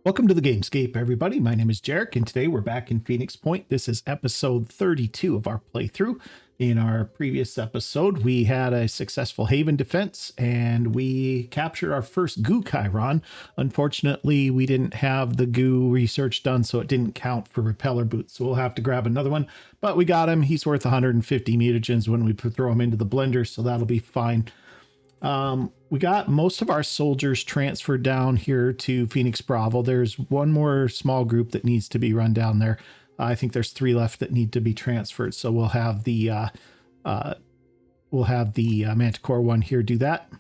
Welcome to the Gamescape, everybody. My name is Jeric, and today we're back in Phoenix Point. This is episode 32 of our playthrough. In our previous episode, we had a successful Haven defense, and we captured our first goo Chiron. Unfortunately, we didn't have the goo research done, so it didn't count for repeller boots, so we'll have to grab another one. But we got him. He's worth 150 mutagens when we throw him into the blender, so that'll be fine. We got most of our soldiers transferred down here to Phoenix Bravo. There's one more small group that needs to be run down there. I think there's 3 left that need to be transferred. So we'll have the Manticore one here do that.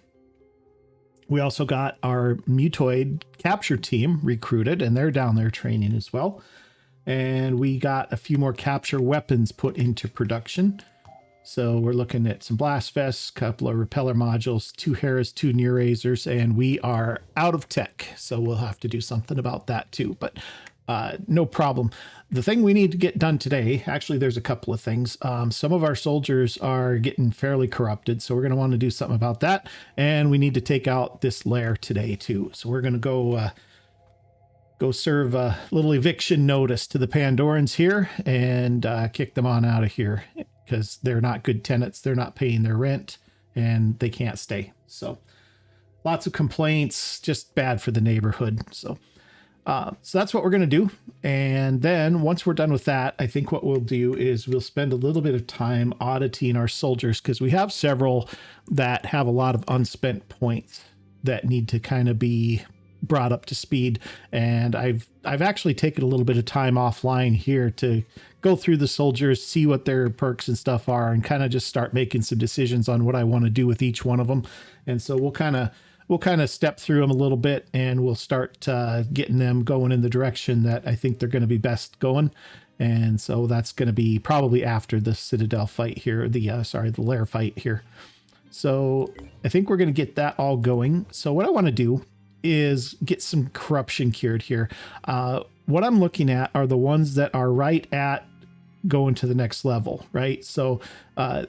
We also got our Mutoid capture team recruited, and they're down there training as well. And we got a few more capture weapons put into production. So we're looking at some blast vests, a couple of repeller modules, 2 Harris, 2 near razors, and we are out of tech. So we'll have to do something about that too, but no problem. The thing we need to get done today, actually there's a couple of things. Some of our soldiers are getting fairly corrupted, so we're going to want to do something about that. And we need to take out this Lair today too. So we're going to go serve a little eviction notice to the Pandorans here and kick them on out of here, because they're not good tenants. They're not paying their rent and they can't stay. So lots of complaints, just bad for the neighborhood. So that's what we're going to do. And then once we're done with that, I think what we'll do is we'll spend a little bit of time auditing our soldiers, because we have several that have a lot of unspent points that need to kind of be brought up to speed. And I've actually taken a little bit of time offline here to go through the soldiers, see what their perks and stuff are, and kind of just start making some decisions on what I want to do with each one of them. And so we'll kind of step through them a little bit, and we'll start getting them going in the direction that I think they're going to be best going. And so that's going to be probably after the Citadel fight here, the Lair fight here. So I think we're going to get that all going. So what I want to do is get some corruption cured here. What I'm looking at are the ones that are right at going to the next level, right? So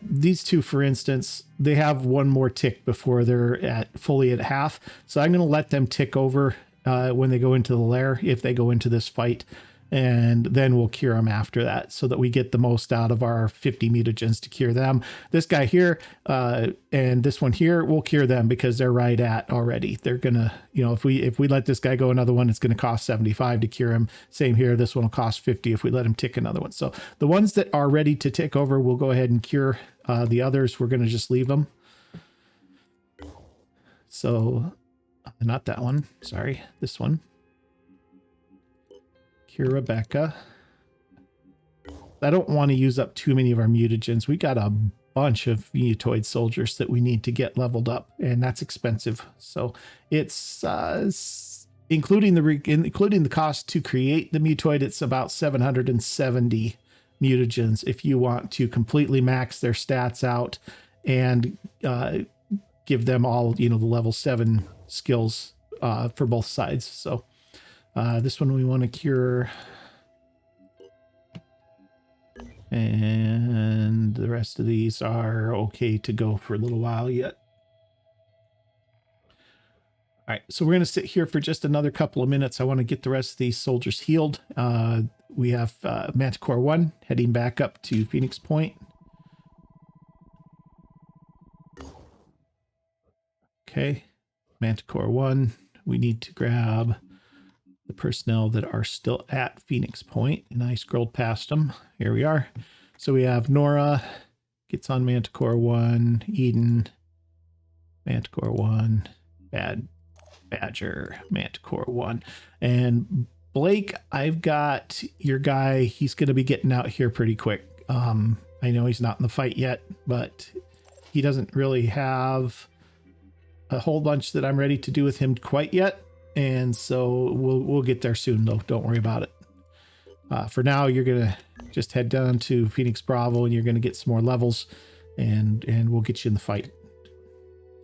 these two, for instance, they have one more tick before they're fully at half. So I'm going to let them tick over when they go into the Lair, if they go into this fight, and then we'll cure them after that, so that we get the most out of our 50 mutagens to cure them. This guy here and this one here, we'll cure them because they're right at already. They're gonna, if we let this guy go another one, it's gonna cost 75 to cure him. Same here, this one will cost 50 if we let him tick another one. So the ones that are ready to tick over, we'll go ahead and cure. The others, we're gonna just leave them. So not that one, sorry, this one. Cure Rebecca. I don't want to use up too many of our mutagens. We got a bunch of mutoid soldiers that we need to get leveled up, and that's expensive. So it's including the cost to create the mutoid, it's about 770 mutagens if you want to completely max their stats out and give them all, the level 7 skills for both sides. So this one we want to cure, and the rest of these are okay to go for a little while yet. All right, so we're going to sit here for just another couple of minutes. I want to get the rest of these soldiers healed. We have Manticore 1 heading back up to Phoenix Point. Okay, Manticore 1, we need to grab the personnel that are still at Phoenix Point, and I scrolled past them. Here we are. So we have Nora gets on Manticore 1, Eden, Manticore 1, Badger, Manticore 1, and Blake, I've got your guy. He's going to be getting out here pretty quick. I know he's not in the fight yet, but he doesn't really have a whole bunch that I'm ready to do with him quite yet. And so we'll get there soon, though. Don't worry about it. For now, you're going to just head down to Phoenix Bravo, and you're going to get some more levels, and we'll get you in the fight.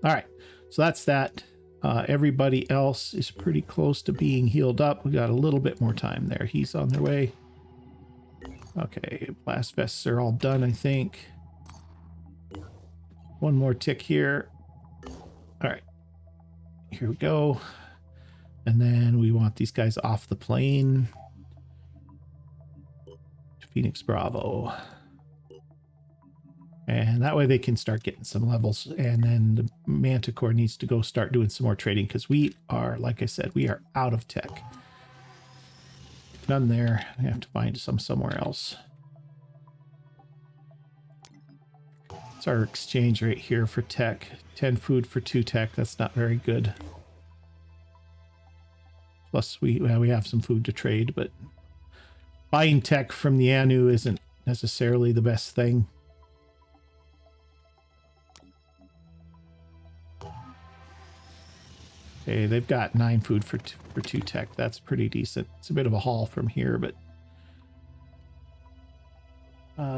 All right, so that's that. Everybody else is pretty close to being healed up. We got a little bit more time there. He's on their way. Okay, blast vests are all done, I think. One more tick here. All right, here we go. And then we want these guys off the plane. Phoenix Bravo. And that way they can start getting some levels. And then the Manticore needs to go start doing some more trading because we are, like I said, we are out of tech. None there. I have to find some somewhere else. It's our exchange rate here for tech. 10 food for 2 tech. That's not very good. Plus, we have some food to trade, but buying tech from the Anu isn't necessarily the best thing. Okay, they've got 9 food for 2 tech. That's pretty decent. It's a bit of a haul from here, but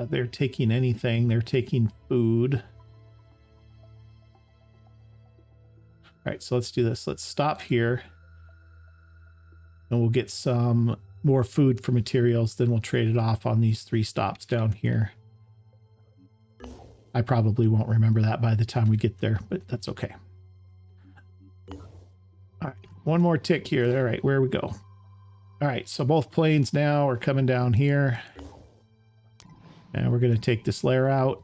they're taking anything. They're taking food. All right, so let's do this. Let's stop here. And we'll get some more food for materials. Then we'll trade it off on these 3 stops down here. I probably won't remember that by the time we get there, but that's okay. All right, one more tick here. All right, where we go? All right, so both planes now are coming down here. And we're going to take this Lair out.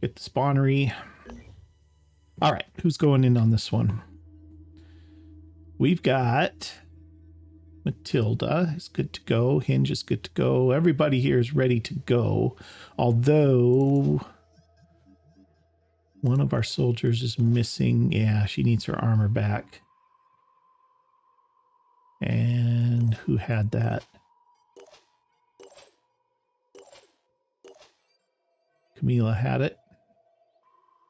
Get the spawnery. All right, who's going in on this one? We've got Matilda is good to go. Hinge is good to go. Everybody here is ready to go. Although one of our soldiers is missing. Yeah, she needs her armor back. And who had that? Camila had it.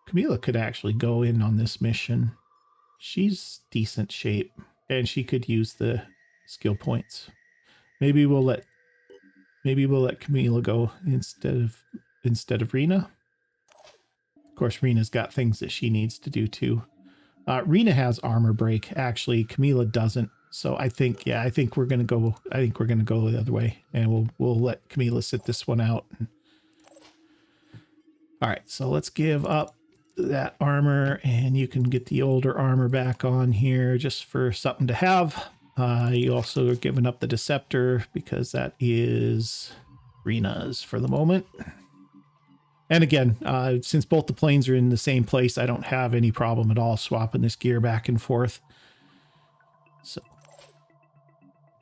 Camila could actually go in on this mission. She's decent shape, and she could use the skill points. Maybe we'll let Camila go instead of Rena. Of course, Rena's got things that she needs to do too. Rena has armor break. Actually, Camila doesn't. So I think we're gonna go. I think we're gonna go the other way, and we'll let Camila sit this one out. All right, so let's give up that armor, and you can get the older armor back on here just for something to have. You also are giving up the Deceptor because that is Rena's for the moment. And again, since both the planes are in the same place, I don't have any problem at all swapping this gear back and forth. So,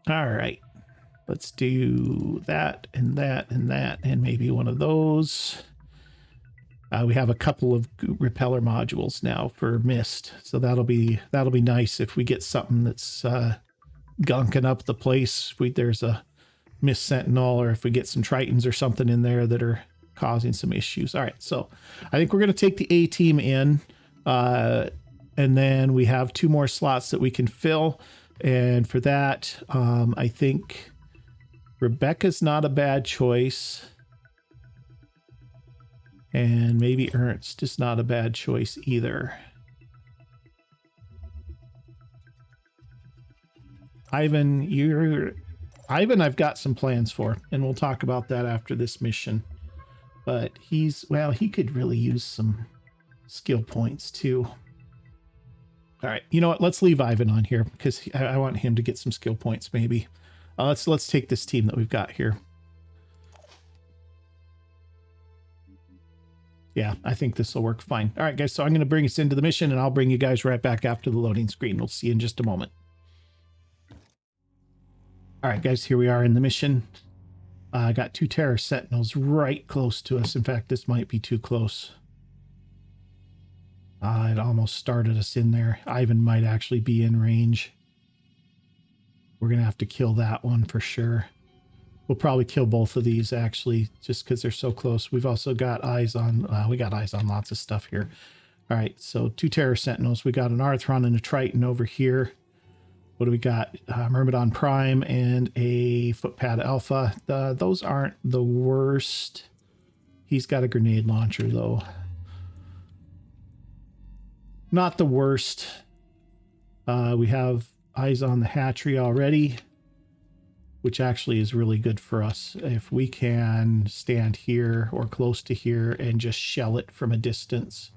all right, let's do that and that and that, and maybe one of those. We have a couple of repeller modules now for mist, so that'll be nice if we get something that's gunking up the place. There's a mist sentinel, or if we get some tritons or something in there that are causing some issues. All right, so I think we're going to take the A team in, and then we have 2 more slots that we can fill. And for that, I think Rebecca's not a bad choice. And maybe Ernst is not a bad choice either. Ivan, I've got some plans for, and we'll talk about that after this mission. But he could really use some skill points too. All right, you know what? Let's leave Ivan on here because I want him to get some skill points maybe. Let's take this team that we've got here. Yeah, I think this will work fine. All right, guys, so I'm going to bring us into the mission, and I'll bring you guys right back after the loading screen. We'll see you in just a moment. All right, guys, here we are in the mission. I got 2 Terror Sentinels right close to us. In fact, this might be too close. It almost started us in there. Ivan might actually be in range. We're going to have to kill that one for sure. We'll probably kill both of these, actually, just because they're so close. We've also got eyes on... we got eyes on lots of stuff here. All right, so 2 Terror Sentinels. We got an Arthron and a Triton over here. What do we got? Myrmidon Prime and a Footpad Alpha. Those aren't the worst. He's got a grenade launcher, though. Not the worst. We have eyes on the hatchery already, which actually is really good for us. If we can stand here or close to here and just shell it from a distance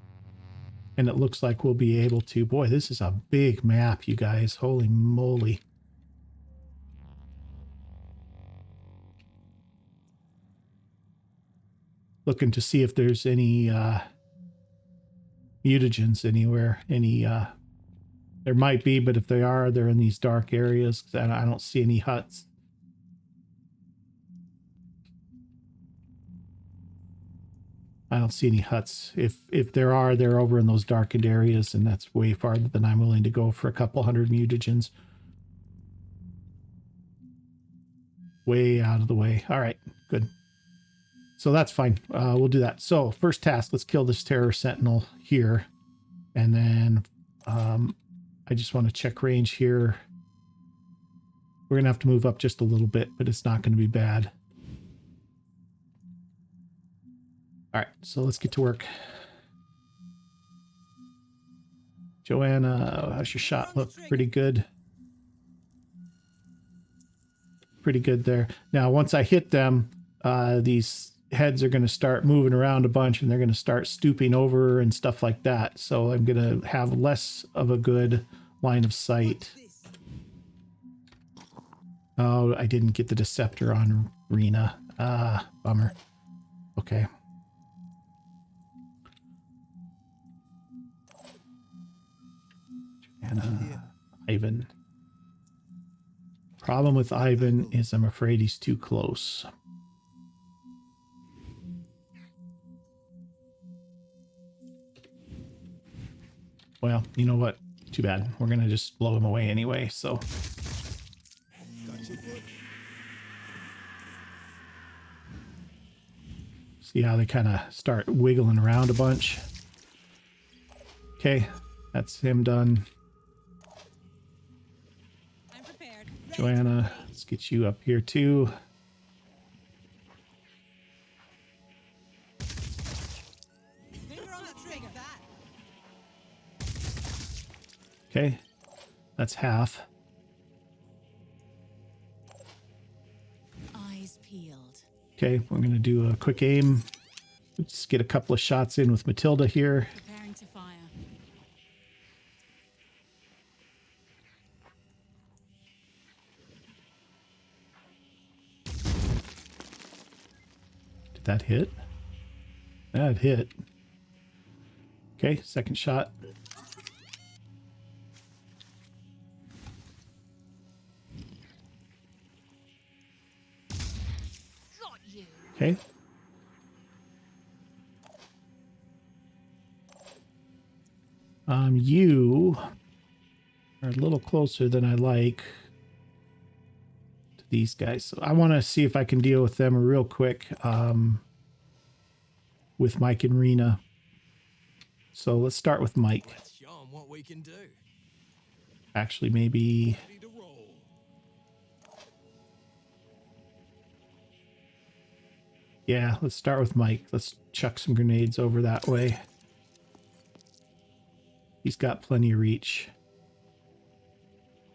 And it looks like we'll be able to. Boy, this is a big map, you guys. Holy moly. Looking to see if there's any mutagens anywhere. Any there might be, but if they are, they're in these dark areas. I don't see any huts. I don't see any huts. If there are, they're over in those darkened areas, and that's way farther than I'm willing to go for a couple hundred mutagens. Way out of the way. All right, good. So that's fine. We'll do that. So first task, let's kill this terror sentinel here. And then I just want to check range here. We're going to have to move up just a little bit, but it's not going to be bad. All right, so let's get to work. Joanna, how's your shot look? Pretty good. Pretty good there. Now, once I hit them, these heads are going to start moving around a bunch, and they're going to start stooping over and stuff like that. So I'm going to have less of a good line of sight. Oh, I didn't get the Deceptor on Rena. Bummer. Okay. And Ivan. Problem with Ivan is I'm afraid he's too close. Well, you know what? Too bad. We're going to just blow him away anyway, so. See how they kind of start wiggling around a bunch? Okay, that's him done. I'm prepared. Joanna, let's get you up here too. Finger on the trigger. Okay, that's half. Eyes peeled. Okay, we're going to do a quick aim. Let's get a couple of shots in with Matilda here. Preparing to fire. Did that hit? That hit. Okay, second shot. Got you. Okay. You are a little closer than I like to these guys. So I want to see if I can deal with them real quick with Mike and Rena. So let's start with Mike. Let's show 'em what we can do. Actually, maybe... Ready to roll. Yeah, let's start with Mike. Let's chuck some grenades over that way. He's got plenty of reach.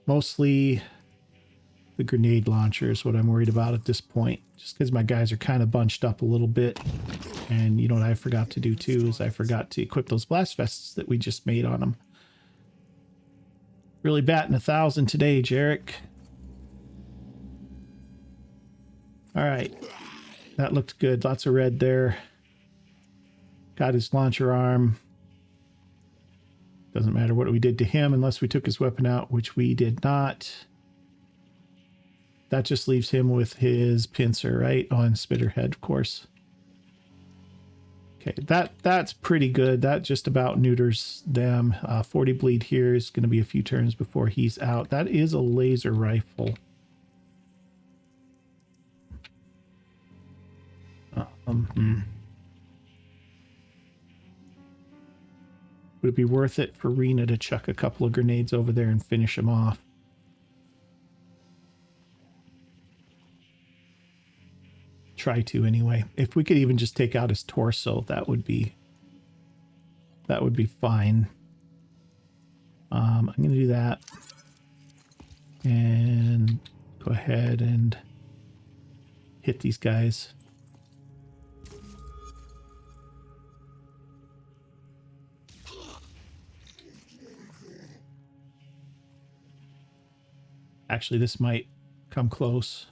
Mostly the grenade launcher is what I'm worried about at this point. Just because my guys are kind of bunched up a little bit. And you know what I forgot to do too is I forgot to equip those blast vests that we just made on them. Really batting 1,000 today, Jeric. All right. That looked good. Lots of red there. Got his launcher arm. Doesn't matter what we did to him unless we took his weapon out, which we did not. That just leaves him with his pincer, right? On Spitterhead, of course. Okay, that's pretty good. That just about neuters them. 40 bleed here is going to be a few turns before he's out. That is a laser rifle. Would it be worth it for Rena to chuck a couple of grenades over there and finish him off? Try to anyway. If we could even just take out his torso, that would be fine. I'm going to do that. And go ahead and hit these guys. Actually, this might come close.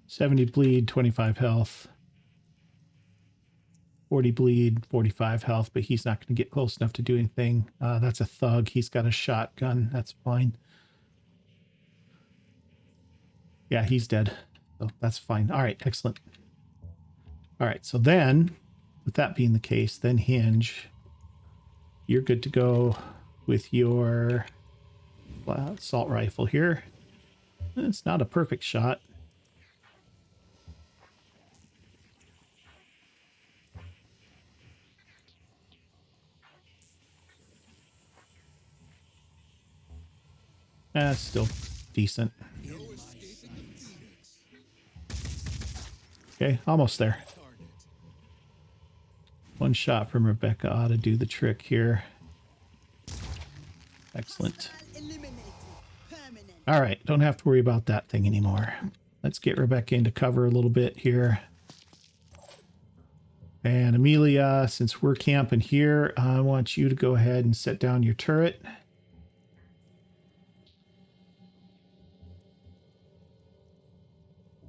$70 bleed, 25 health. 40 bleed, 45 health, but he's not going to get close enough to do anything. That's a thug. He's got a shotgun. That's fine. Yeah, he's dead. So that's fine. All right, excellent. All right, so then, with that being the case, then Hinge, you're good to go with your assault rifle here. It's not a perfect shot. That's still decent. Okay, almost there. One shot from Rebecca ought to do the trick here. Excellent. All right, don't have to worry about that thing anymore. Let's get Rebecca into cover a little bit here. And Amelia, since we're camping here, I want you to go ahead and set down your turret.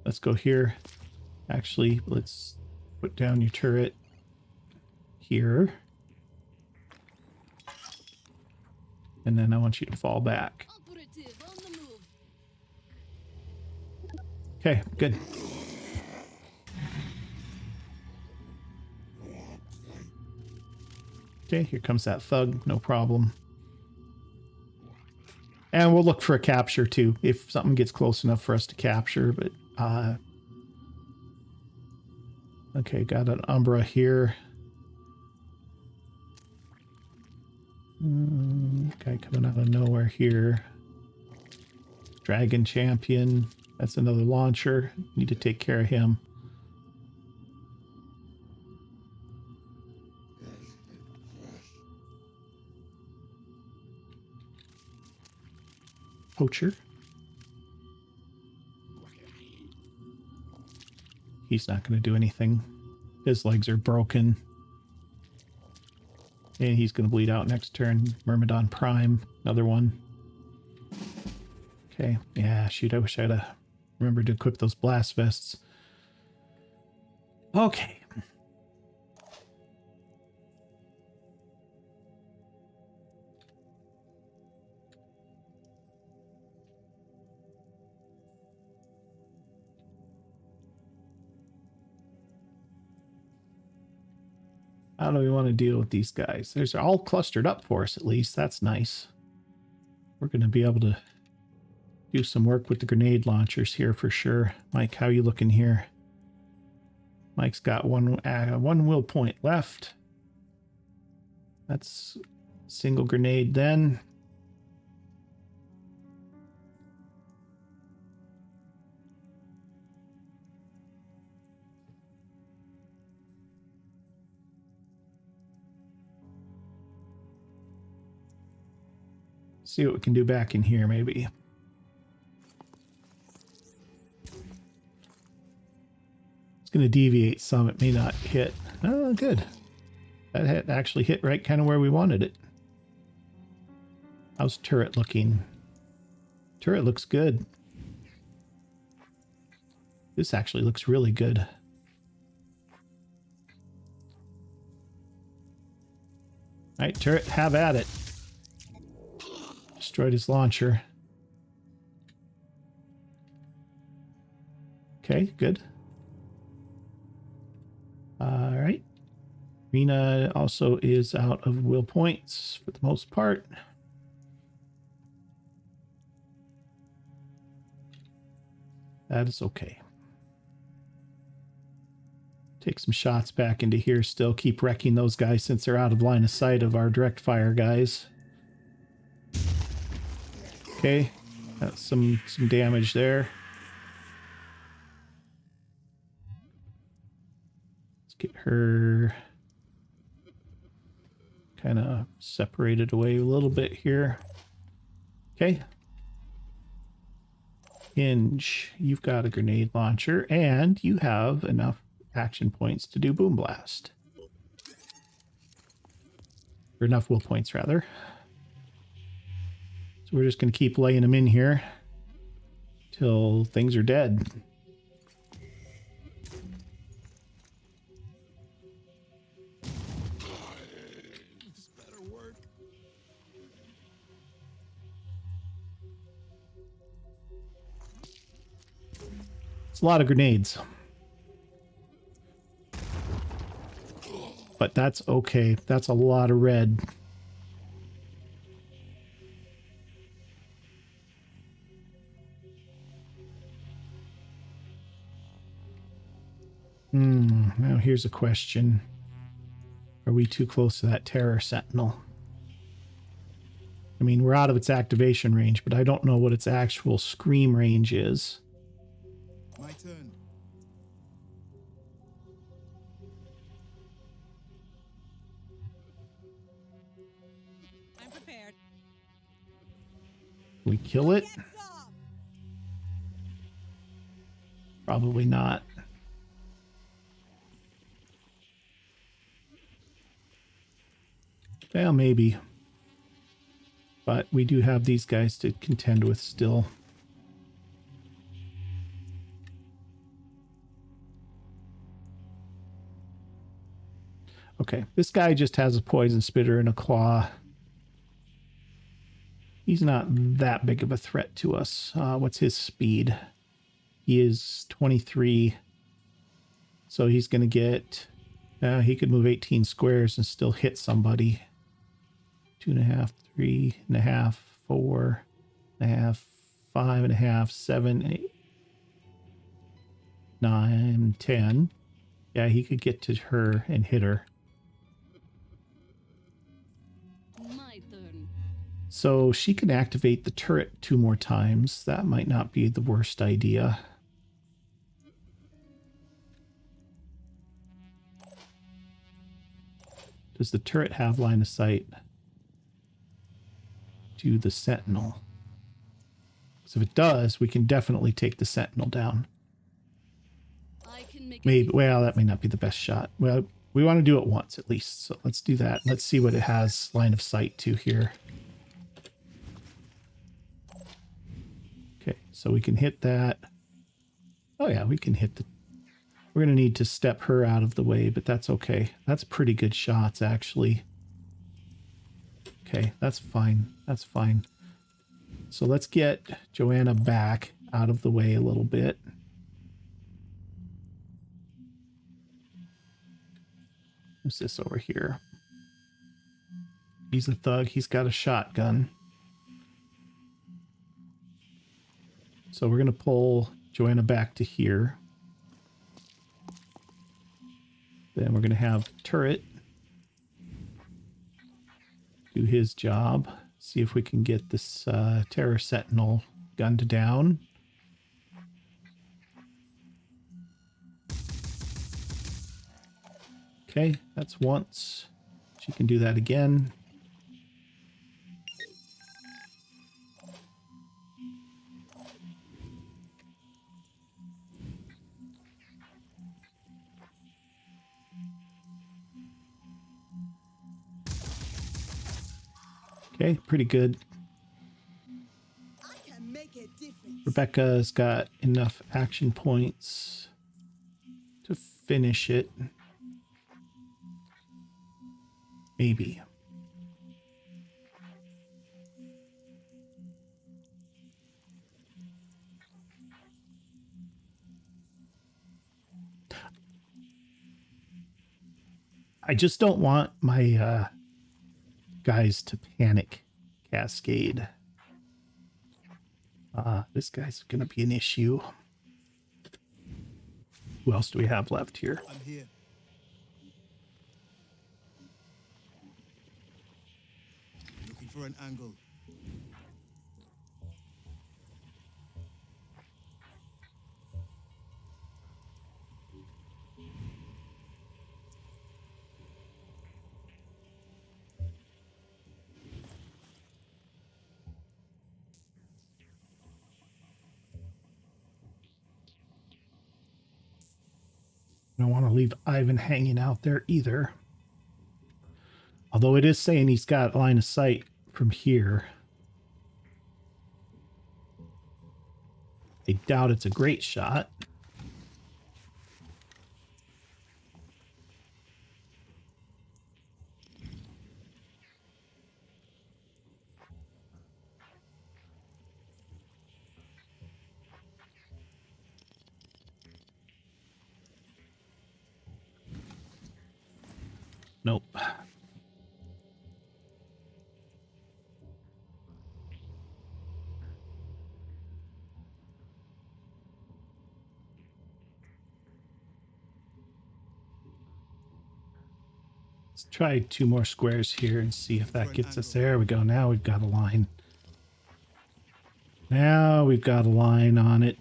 Let's go here. Actually, let's put down your turret here. And then I want you to fall back. Okay, good. Okay, here comes that thug, no problem. And we'll look for a capture too, if something gets close enough for us to capture, but okay, got an Umbra here. Guy coming out of nowhere here. Dragon Champion. That's another launcher. Need to take care of him. Poacher. He's not going to do anything. His legs are broken. And he's going to bleed out next turn. Myrmidon Prime. Another one. Okay. Yeah, shoot. I wish I'd have remembered to equip those blast vests. Okay. How do we want to deal with these guys? They're all clustered up for us, at least. That's nice. We're going to be able to do some work with the grenade launchers here for sure. Mike, how you looking here? Mike's got one will point left. That's single grenade then. See what we can do back in here, maybe. It's going to deviate some. It may not hit. Oh, good. That actually hit right kind of where we wanted it. How's turret looking? Turret looks good. This actually looks really good. All right, turret, have at it. Destroyed his launcher. Okay, good. All right. Rena also is out of will points for the most part. That is okay. Take some shots back into here still. Keep wrecking those guys since they're out of line of sight of our direct fire guys. Okay, that's some damage there. Let's get her kind of separated away a little bit here. Okay. Hinge, you've got a grenade launcher, and you have enough action points to do Boom Blast. Or enough will points, rather. So we're just going to keep laying them in here till things are dead. It's a lot of grenades. But that's okay. That's a lot of red. Now here's a question. Are we too close to that Terror Sentinel? I mean, we're out of its activation range, but I don't know what its actual scream range is. My turn. I'm prepared. Can we kill it? Get some! Probably not. Well, maybe. But we do have these guys to contend with still. Okay, this guy just has a poison spitter and a claw. He's not that big of a threat to us. What's his speed? He is 23. So he's going to get... he could move 18 squares and still hit somebody. 2.5, 3.5, 4.5, 5.5, 7, 8, 9, 10. Yeah, he could get to her and hit her. My turn. So she can activate the turret 2 more times. That might not be the worst idea. Does the turret have line of sight to the Sentinel? So if it does, we can definitely take the Sentinel down. I can make Maybe, well, that may not be the best shot. Well, we want to do it once at least. So let's do that. Let's see what it has line of sight to here. Okay, so we can hit that. Oh yeah, we can hit the... We're going to need to step her out of the way, but that's okay. That's pretty good shots, actually. Okay, that's fine. That's fine. So let's get Joanna back out of the way a little bit. Who's this over here? He's a thug. He's got a shotgun. So we're going to pull Joanna back to here. Then we're going to have Turret do his job. See if we can get this Terror Sentinel gunned down. Okay, that's once. She can do that again. Okay, pretty good. I can make a difference. Rebecca's got enough action points to finish it. Maybe. I just don't want my guys to panic cascade. This guy's gonna be an issue. Who else do we have left here? I'm here. Looking for an angle. I don't want to leave Ivan hanging out there either. Although it is saying he's got line of sight from here. I doubt it's a great shot. Nope. Let's try 2 more squares here and see if that gets us. There we go. Now we've got a line. Now we've got a line on it.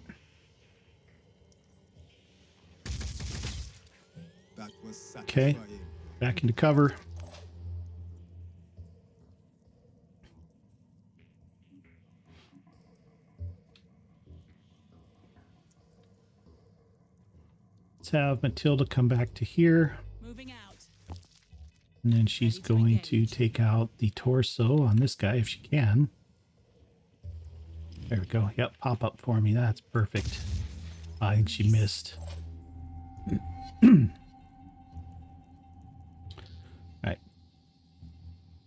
Okay. Back into cover. Let's have Matilda come back to here. Moving out. And then she's going to take out the torso on this guy if she can. There we go. Yep, pop up for me. That's perfect. I think she missed. Alright.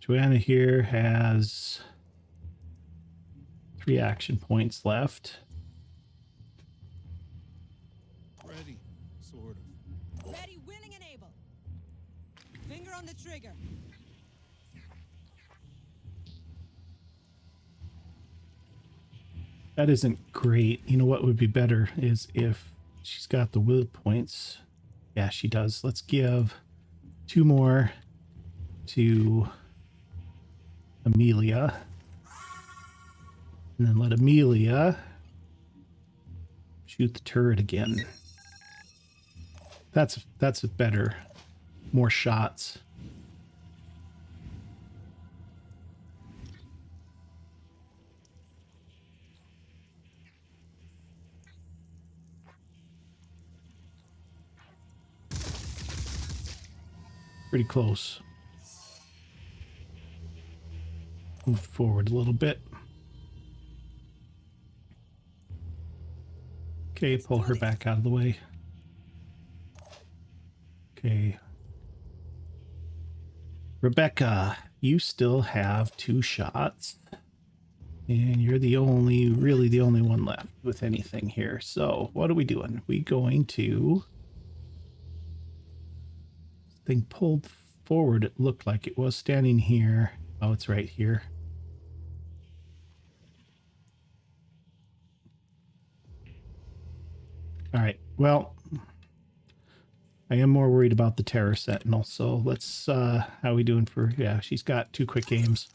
Joanna here has 3 action points left. Ready, sort of. Ready, willing, and able. Finger on the trigger. That isn't great. You know what would be better is if she's got the will points. Yeah, she does. Let's give 2 more to Amelia. And then let Amelia shoot the turret again. That's better. More shots. Pretty close. Move forward a little bit. Okay, pull her back out of the way. Okay. Rebecca, you still have 2 shots. And you're really the only one left with anything here. So what are we doing? We going to... Thing pulled forward, it looked like it was standing here. Oh, it's right here. All right, well, I am more worried about the Terror Sentinel, so let's, how are we doing for, yeah, she's got 2 quick aims.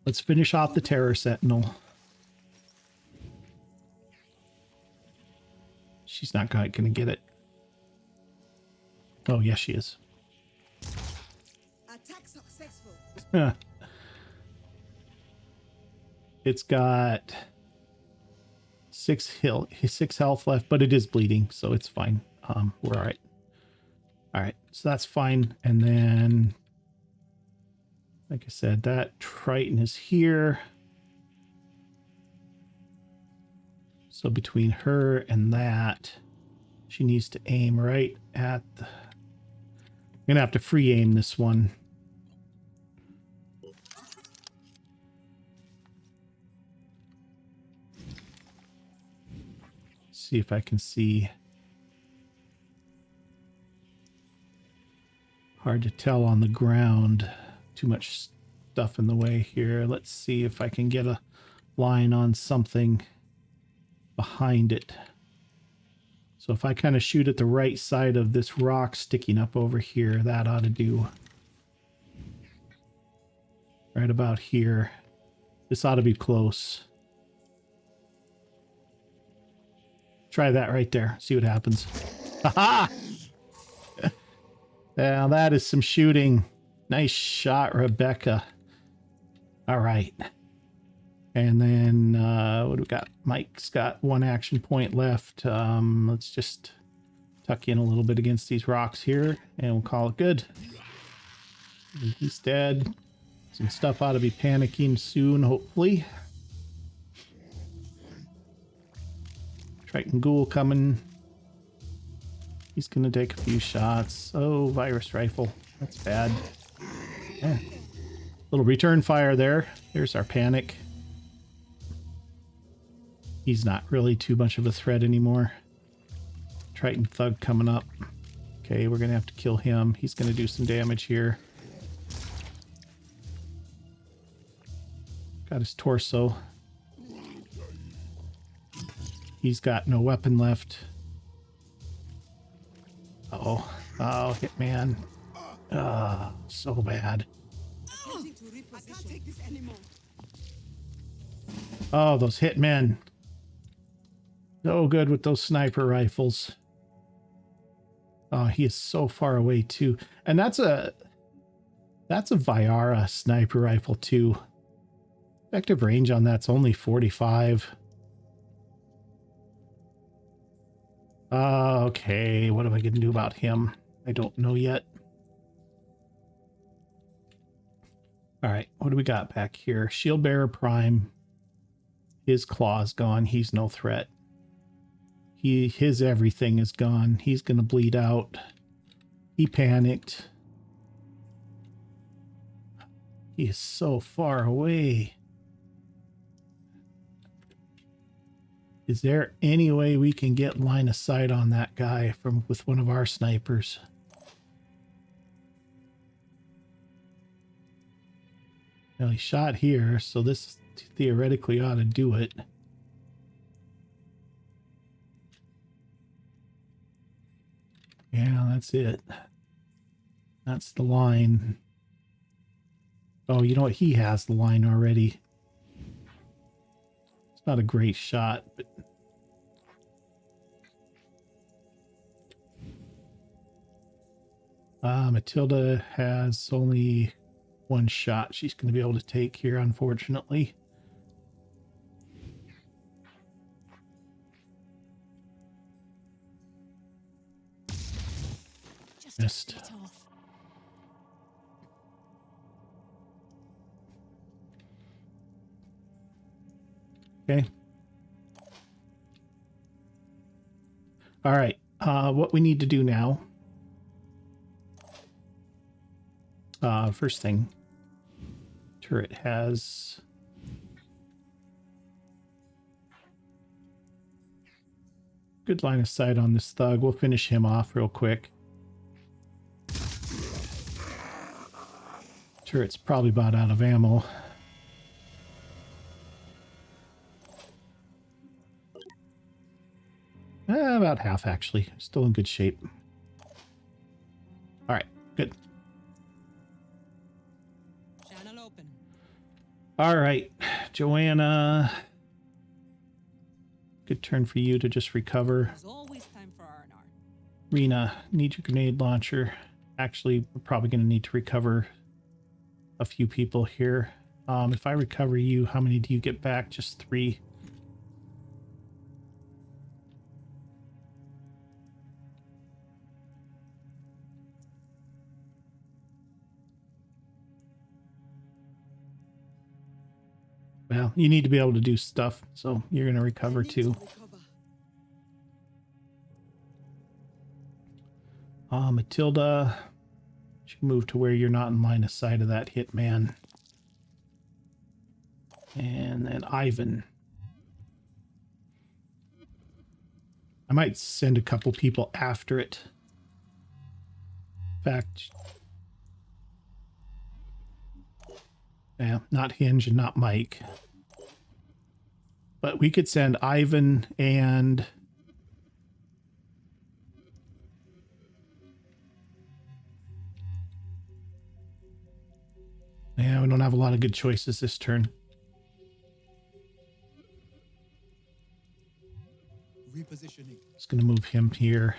Let's finish off the Terror Sentinel. She's not quite gonna get it. Oh, yes, she is. Attack successful. It's got 6 health left, but it is bleeding, so it's fine. We're all right. All right, so that's fine. And then, like I said, that Triton is here. So between her and that, she needs to aim right at the... I'm gonna have to free aim this one. See if I can see. Hard to tell on the ground. Too much stuff in the way here. Let's see if I can get a line on something behind it. So if I kind of shoot at the right side of this rock sticking up over here, that ought to do. Right about here. This ought to be close. Try that right there. See what happens. Haha! Now that is some shooting. Nice shot, Rebecca. All right. And then what do we got? Mike's got 1 action point left. Let's just tuck in a little bit against these rocks here, and we'll call it good. He's dead. Some stuff ought to be panicking soon, hopefully. Triton Ghoul coming. He's going to take a few shots. Oh, virus rifle. That's bad. Yeah. Little return fire there. There's our panic. He's not really too much of a threat anymore. Triton Thug coming up. Okay, we're going to have to kill him. He's going to do some damage here. Got his torso. He's got no weapon left. Uh-oh. Oh, Hitman. So bad. I can't take this anymore. Oh, those Hitmen. So good with those sniper rifles. Oh, he is so far away too. And that's a Viara sniper rifle too. Effective range on that's only 45. Okay, what am I going to do about him? I don't know yet. All right, what do we got back here? Shield Bearer Prime. His claw's gone. He's no threat. His everything is gone. He's going to bleed out. He panicked. He is so far away. Is there any way we can get line of sight on that guy with one of our snipers? Well, he shot here, so this theoretically ought to do it. Yeah, that's it. That's the line. Oh, you know what? He has the line already. It's not a great shot, but... Matilda has only one shot she's going to be able to take here, unfortunately. Just Missed. a bit off. Okay. All right. What we need to do now. First thing. Turret has... good line of sight on this thug. We'll finish him off real quick. Turret's probably about out of ammo. About half, actually. Still in good shape. All right, good. Channel open. All right, Joanna. Good turn for you to just recover. There's always time for R&R. Rena, need your grenade launcher. Actually, we're probably going to need to recover a few people here. If I recover you, how many do you get back? Just 3. Well, you need to be able to do stuff, so you're going to recover too. Matilda, should move to where you're not in line of sight of that hitman. And then Ivan. I might send a couple people after it. In fact, yeah, not Hinge and not Mike. But we could send Ivan and... yeah, we don't have a lot of good choices this turn. Repositioning. Just going to move him here.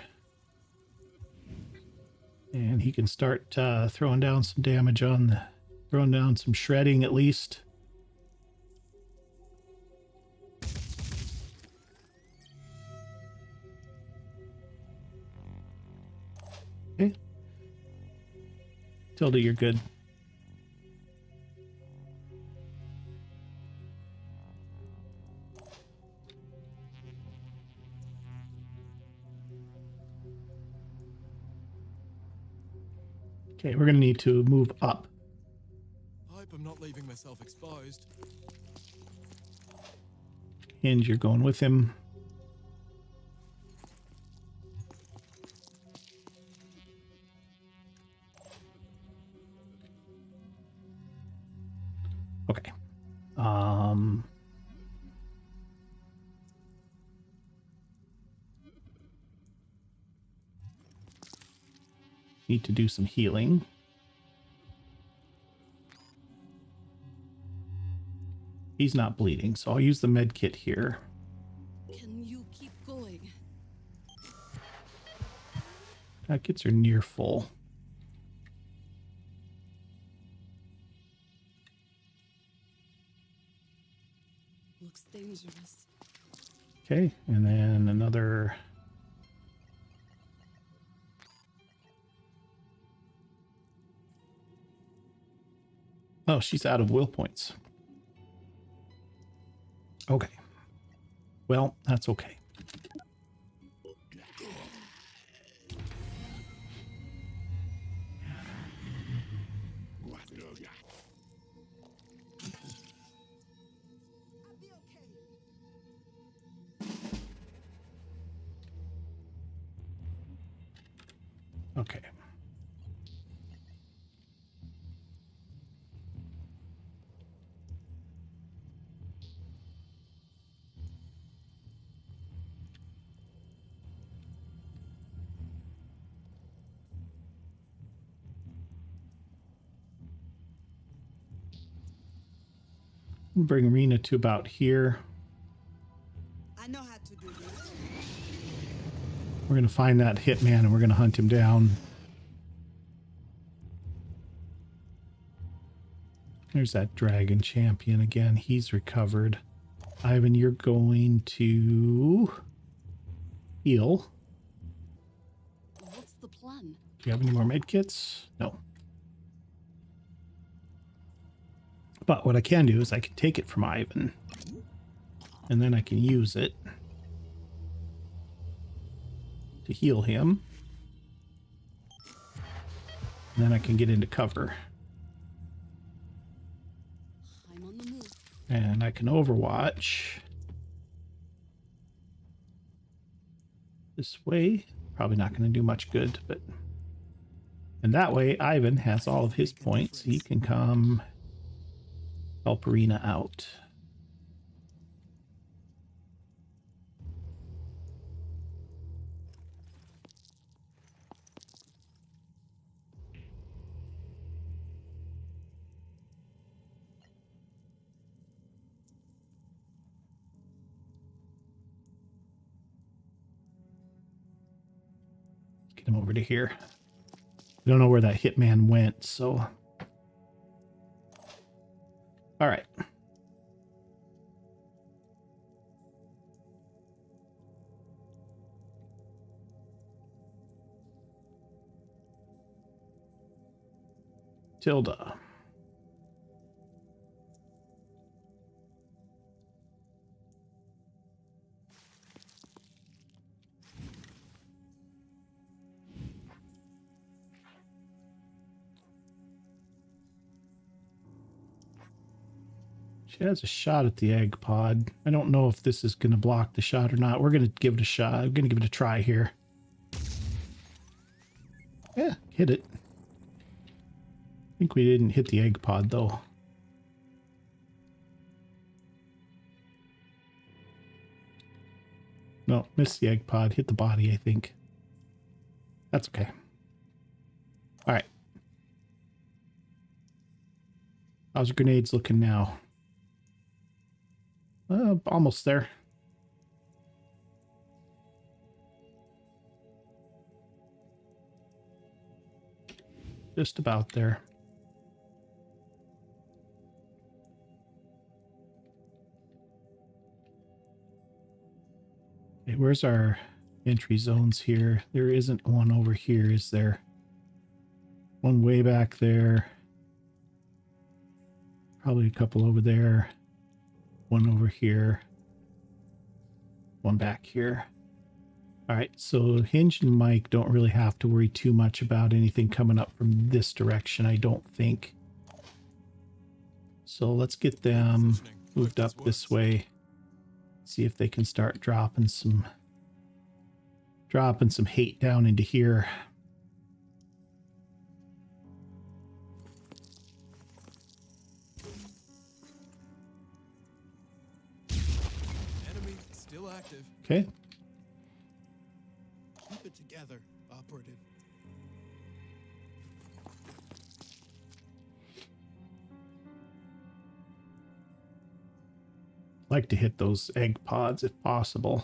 And he can start throwing down some damage on the... throwing down some shredding at least. Tilda, you're good. Okay, we're going to need to move up. I hope I'm not leaving myself exposed. Hinge, you're going with him. Okay. Need to do some healing. He's not bleeding, so I'll use the med kit here. Can you keep going? Med kits are near full. Looks dangerous. Okay, and then another. Oh, she's out of will points. Okay. Well, that's okay. I'll be okay. Okay. Bring Rena to about here. I know how to do this. We're going to find that hitman and we're going to hunt him down. There's that dragon champion again. He's recovered. Ivan, you're going to heal. What's the plan? Do you have any more med kits? No. But what I can do is I can take it from Ivan. And then I can use it to heal him. And then I can get into cover. I'm on the move. And I can overwatch. This way. Probably not going to do much good, but... And that way, Ivan has all of his points. He can come help Arena out. Get him over to here. We don't know where that hitman went, so... All right. Tilda. She has a shot at the egg pod. I don't know if this is going to block the shot or not. We're going to give it a shot. I'm going to give it a try here. Yeah, hit it. I think we didn't hit the egg pod, though. No, missed the egg pod. Hit the body, I think. That's okay. All right. How's your grenades looking now? Almost there. Just about there. Okay, where's our entry zones here? There isn't one over here, is there? One way back there. Probably a couple over there. One over here. One back here. All right, so Hinge and Mike don't really have to worry too much about anything coming up from this direction, I don't think. So let's get them moved up this way. See if they can start dropping some hate down into here. Enemy still active. Okay. Keep it together, operative. Like to hit those egg pods if possible.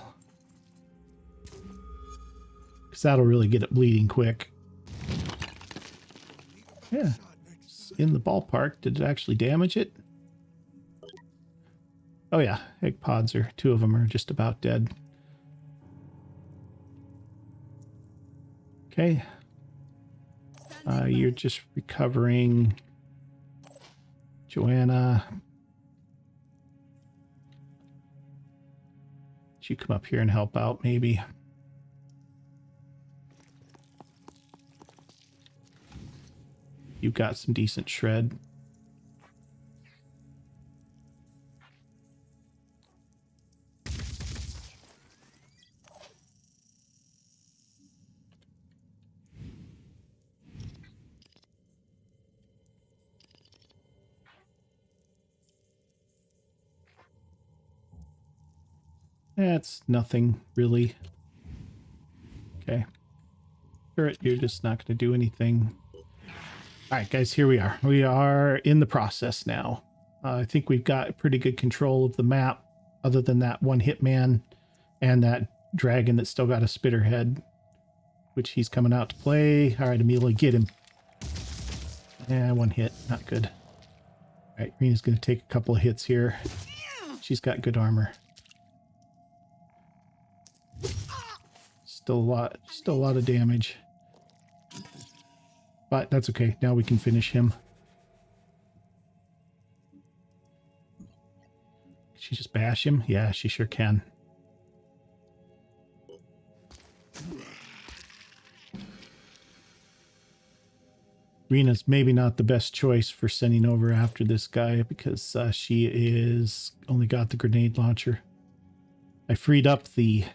Because that'll really get it bleeding quick. Yeah. It's in the ballpark. Did it actually damage it? Oh yeah. Egg pods are, 2 of them are just about dead. Okay. You're just recovering. Joanna. You come up here and help out, maybe. You've got some decent shred. That's nothing, really. Okay. Turret, you're just not going to do anything. All right, guys, here we are. We are in the process now. I think we've got pretty good control of the map, other than that one hitman and that dragon that's still got a spitter head, which he's coming out to play. All right, Amelia, get him. Yeah, one hit. Not good. All right, Rena's going to take a couple of hits here. She's got good armor. Still a lot of damage. But that's okay. Now we can finish him. Can she just bash him? Yeah, she sure can. Rena's maybe not the best choice for sending over after this guy because she is only got the grenade launcher. I freed up the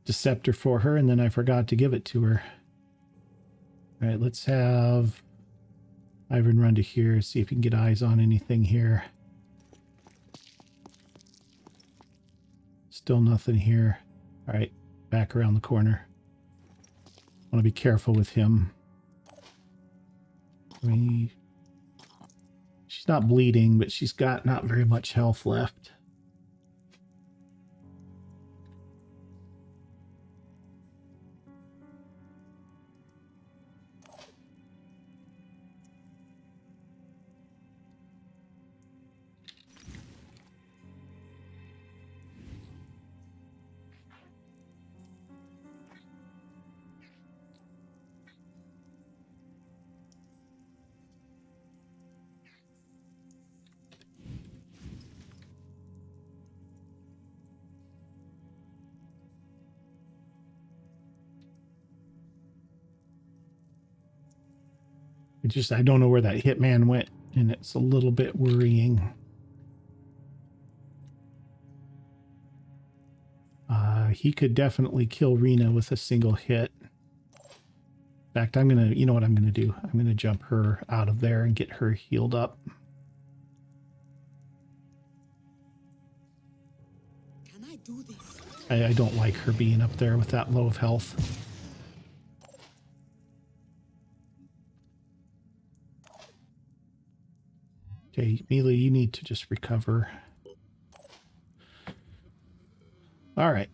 Deceptor for her, and then I forgot to give it to her. All right, let's have Ivan run to here, see if he can get eyes on anything here. Still nothing here. All right, back around the corner. Want to be careful with him. She's not bleeding, but she's got not very much health left. I don't know where that hitman went, and it's a little bit worrying. He could definitely kill Rena with a single hit. In fact, you know what I'm gonna do? I'm gonna jump her out of there and get her healed up. Can I do this? I don't like her being up there with that low of health. Okay, Mila, you need to just recover. All right.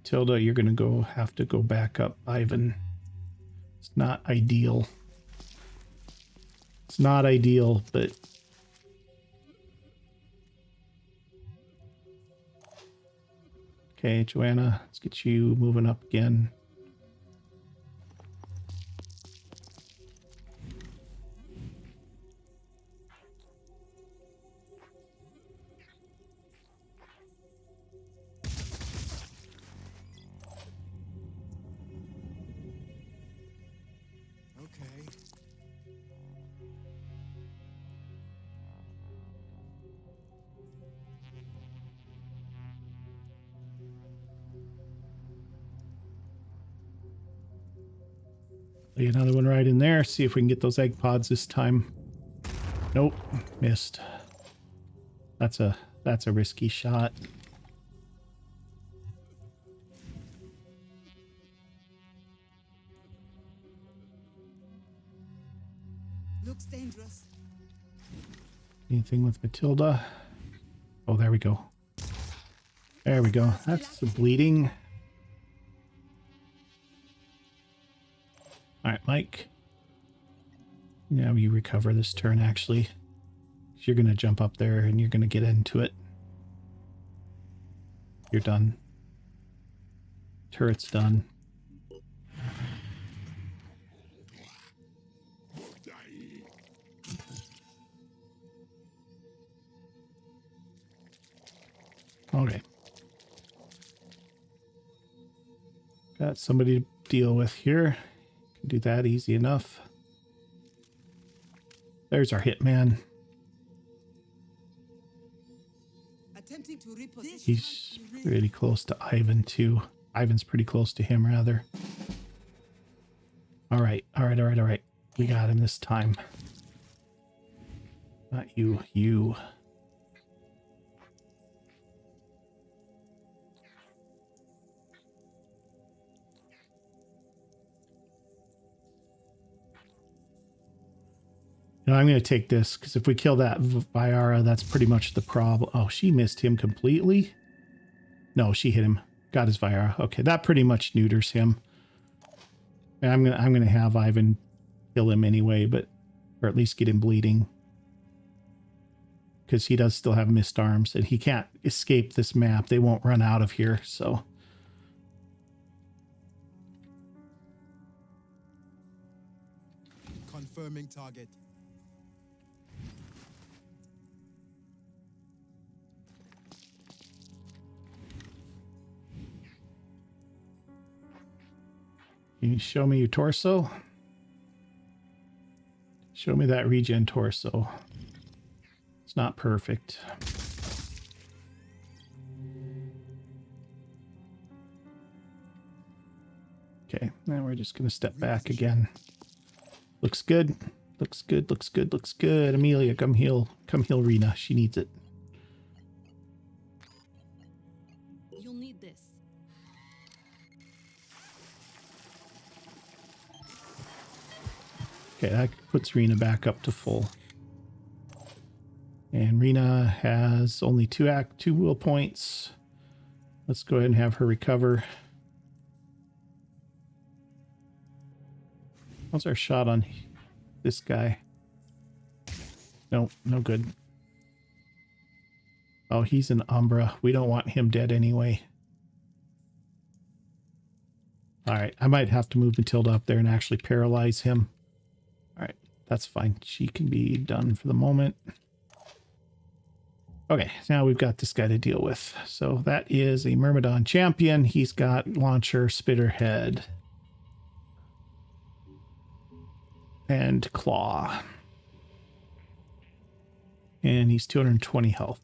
Tilda, you're going to have to go back up, Ivan. not ideal. It's not ideal, but okay, Joanna, let's get you moving up again. Okay. Lay another one right in there. See if we can get those egg pods this time. Nope, missed. That's a risky shot. Looks dangerous. Anything with Matilda? Oh, there we go. There we go. That's the bleeding. All right, Mike. Now you recover this turn, actually. You're going to jump up there and you're going to get into it. You're done. Turret's done. Okay. Got somebody to deal with here. Can do that easy enough. There's our hitman. Attempting to reposition. He's really close to Ivan too. Ivan's pretty close to him rather. All right. We got him this time. Not you, you. No, I'm going to take this because if we kill that Viara, that's pretty much the problem. Oh, she missed him completely. No, she hit him. Got his Viara. Okay, that pretty much neuters him. And I'm gonna have Ivan kill him anyway, but or at least get him bleeding because he does still have missed arms and he can't escape this map. They won't run out of here. So. Confirming target. Can you show me your torso? Show me that regen torso. It's not perfect. Okay, now we're just going to step back again. Looks good. Looks good, looks good, looks good. Amelia, come heal Rena. She needs it. You'll need this. Okay, that puts Rena back up to full. And Rena has only two will points. Let's go ahead and have her recover. How's our shot on this guy? No, no good. Oh, he's an Umbra. We don't want him dead anyway. All right, I might have to move Matilda up there and actually paralyze him. All right, that's fine. She can be done for the moment. Okay, now we've got this guy to deal with. So that is a Myrmidon champion. He's got Launcher, Spitterhead, and Claw. And he's 220 health.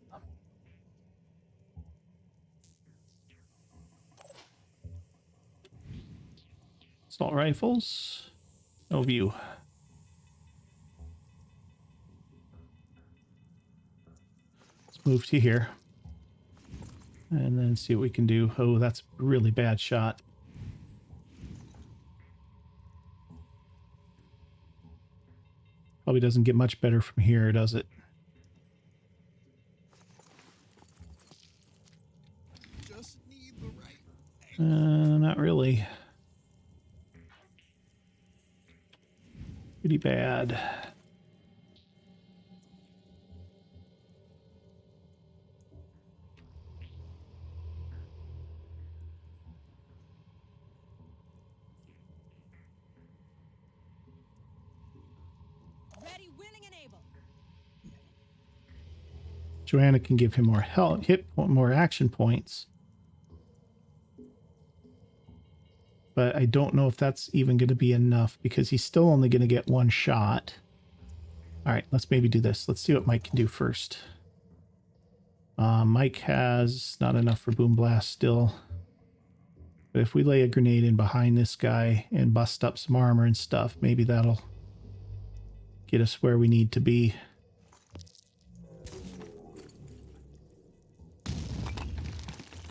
Assault rifles. No view. Let's move to here. And then see what we can do. Oh, that's a really bad shot. Probably doesn't get much better from here, does it? Just need the right. Not really. Pretty bad. Ready, willing, and able. Joanna can give him more help, more action points. But I don't know if that's even going to be enough because he's still only going to get one shot. All right, let's maybe do this. Let's see what Mike can do first. Mike has not enough for Boom Blast still. But if we lay a grenade in behind this guy and bust up some armor and stuff, maybe that'll get us where we need to be.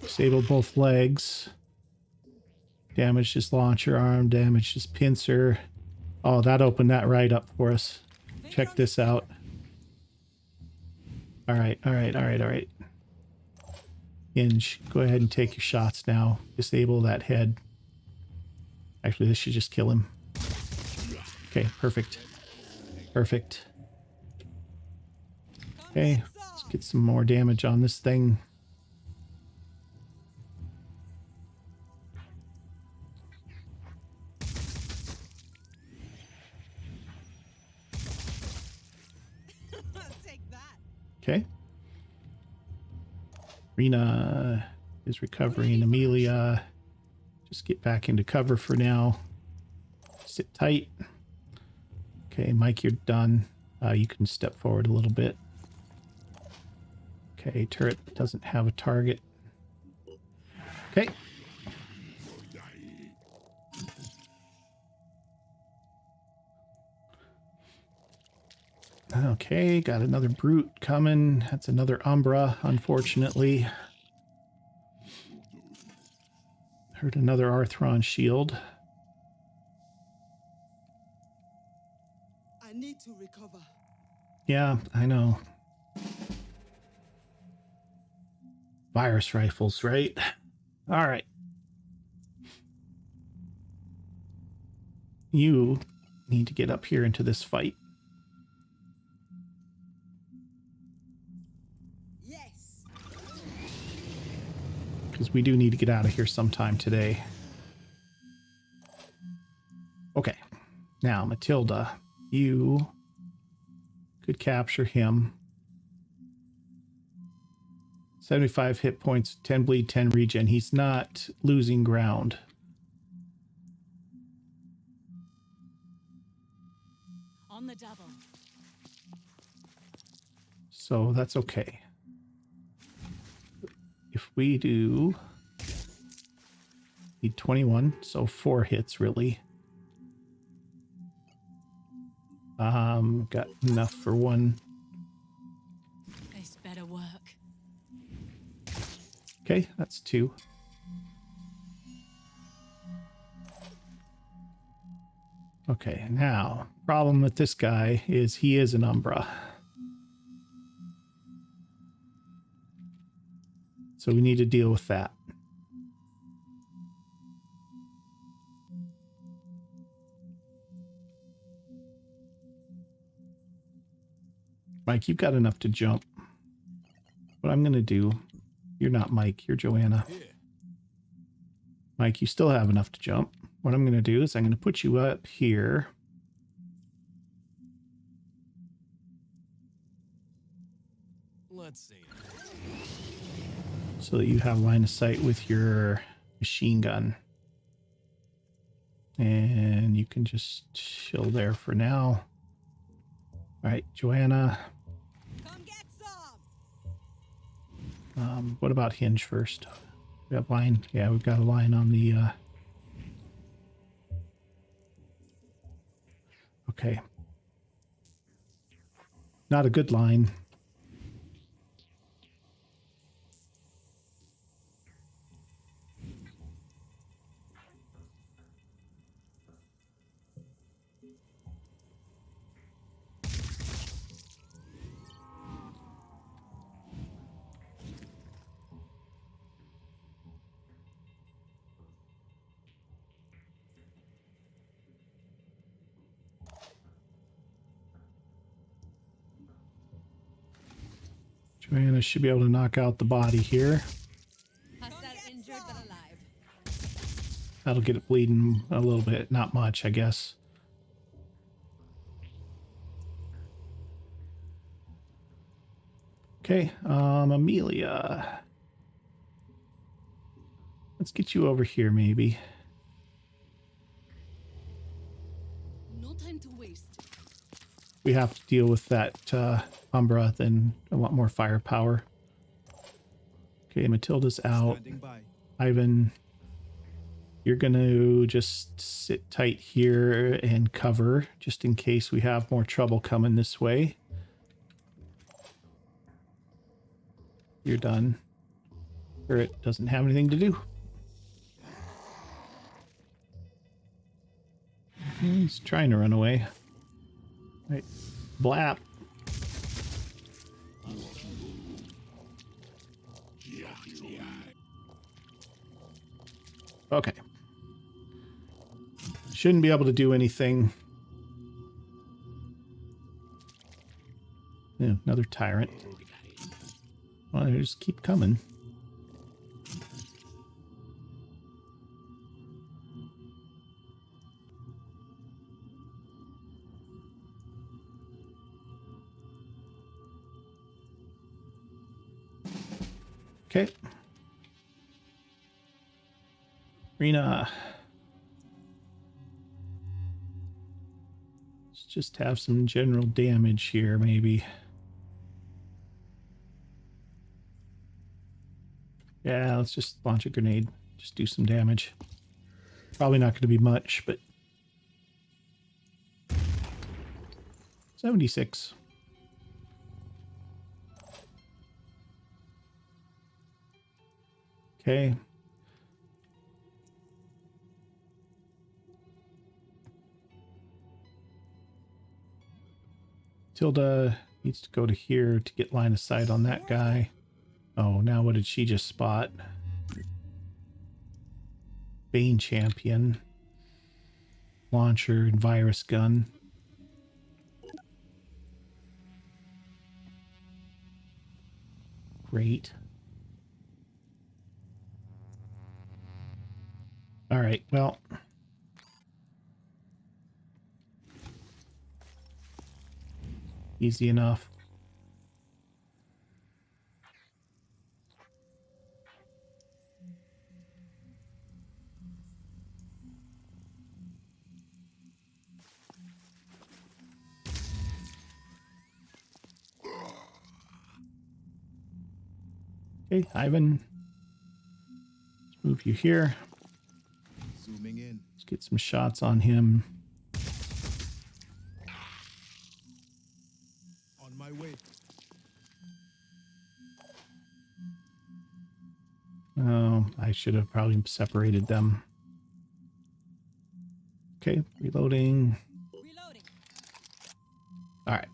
Disable both legs. Damage his launcher arm, damage his pincer. Oh, that opened that right up for us. Check this out. All right. Hinge, go ahead and take your shots now. Disable that head. Actually, this should just kill him. Okay, perfect. Perfect. Okay, let's get some more damage on this thing. Take that. Okay. Rena is recovering. Amelia, just get back into cover for now. Sit tight. Okay, Mike, you're done. You can step forward a little bit. Okay, turret doesn't have a target. Okay. Okay, got another brute coming. That's another Umbra, unfortunately. Heard another Arthron shield. I need to recover. Yeah, I know. Virus rifles, right? All right. You need to get up here into this fight. Yes. Because we do need to get out of here sometime today. Okay. Now, Matilda, you could capture him. 75 hit points, 10 bleed, 10 regen. He's not losing ground. On the double. So that's okay. If we do... Need 21, so 4 hits, really. Got enough for one. This better work. Okay, that's 2. Okay, now, problem with this guy is he is an Umbra. So we need to deal with that. Mike, you've got enough to jump. What I'm going to do... You're not Mike, you're Joanna. Here. Mike, you still have enough to jump. What I'm going to do is I'm going to put you up here. Let's see. So that you have line of sight with your machine gun. And you can just chill there for now. All right, Joanna. Come get some. What about Hinge first? We have line. Yeah, we've got a line on the... Okay. Not a good line. And I should be able to knock out the body here. Hostile injured but alive. That'll get it bleeding a little bit. Not much, I guess. Okay, Amelia. Let's get you over here, maybe. No time to waste. We have to deal with that Umbra, then I want more firepower. Okay, Matilda's out. Standing by. Ivan, you're going to just sit tight here and cover, just in case we have more trouble coming this way. You're done. Turret doesn't have anything to do. He's trying to run away. Right. Blap. Okay. Shouldn't be able to do anything. Yeah, another tyrant. Well, they just keep coming. Okay. Rena. Let's just have some general damage here, maybe. Yeah, let's just launch a grenade. Just do some damage. Probably not going to be much, but... 76. Okay. Tilda needs to go to here to get line of sight on that guy. Oh, now what did she just spot? Bane champion. Launcher and virus gun. Great. All right, well. Easy enough. Okay, Ivan. Let's move you here. Zooming in. Let's get some shots on him. On my way. Oh, I should have probably separated them. Okay, reloading. Reloading. All right.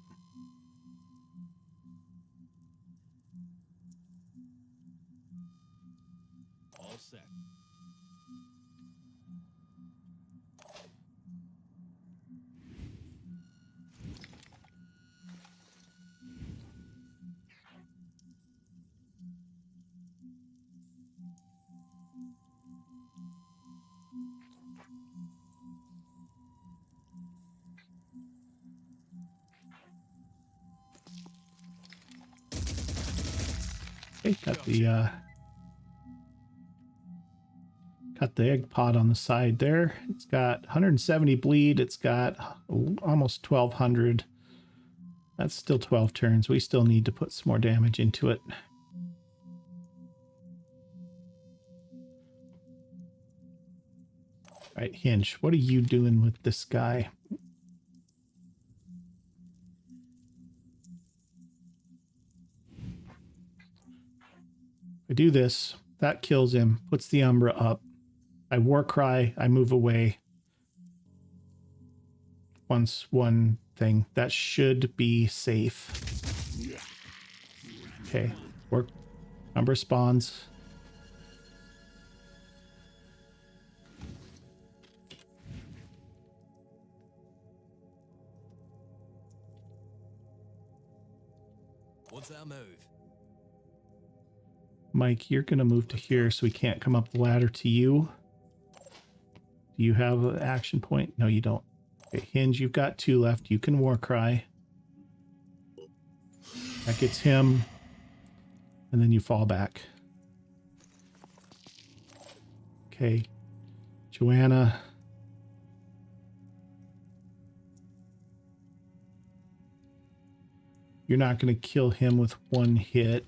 All set. Okay, got the egg pod on the side there. It's got 170 bleed. It's got almost 1200. That's still 12 turns. We still need to put some more damage into it. All right, Hinge, what are you doing with this guy? I do this, that kills him, puts the Umbra up. I war cry, I move away. Once one thing. That should be safe. Okay, work. Umbra spawns. What's our move? Mike, you're going to move to here so we can't come up the ladder to you. Do you have an action point? No, you don't. Okay, Hinge, you've got 2 left. You can war cry. That gets him. And then you fall back. Okay. Joanna. You're not going to kill him with 1 hit.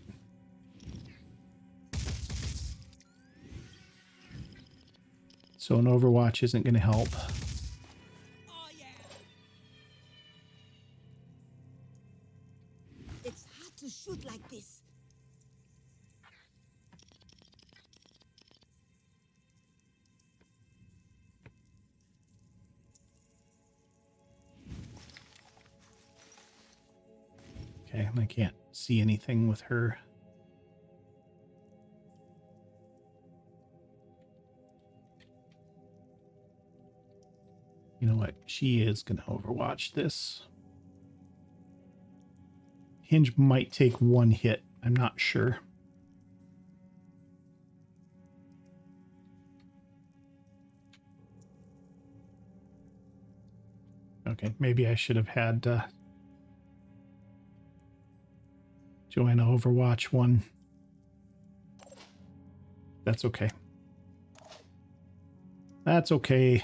So an Overwatch isn't going to help. Oh yeah. It's hard to shoot like this. Okay, I can't see anything with her. You know what? She is going to Overwatch this. Hinge might take 1 hit. I'm not sure. Okay, maybe I should have had Joanna Overwatch 1. That's okay. That's okay.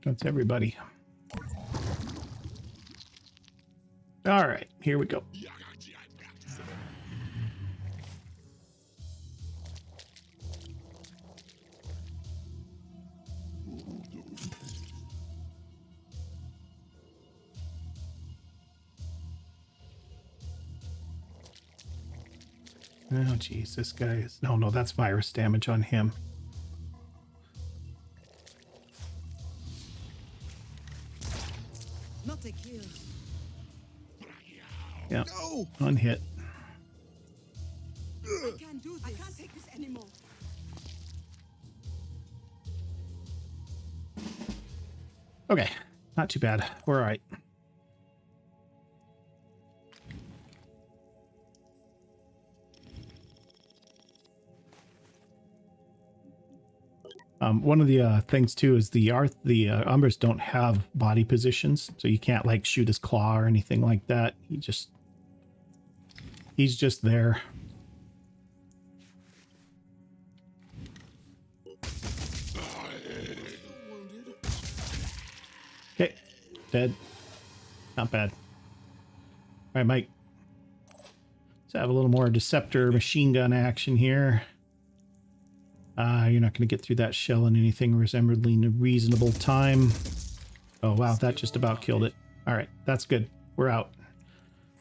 That's everybody. All right, here we go. Oh, geez, this guy is... No, that's virus damage on him. Not a kill. Yeah, No! unhit. I can't do this. I can't take this anymore. Okay, not too bad. We're all right. One of the things too is the Umbers don't have body positions, so you can't like shoot his claw or anything like that. He's just there. Okay, dead. Not bad. All right, Mike. Let's have a little more Deceptor machine gun action here. You're not going to get through that shell in anything resembling a reasonable time. Oh, wow, that just about killed it. All right, that's good. We're out.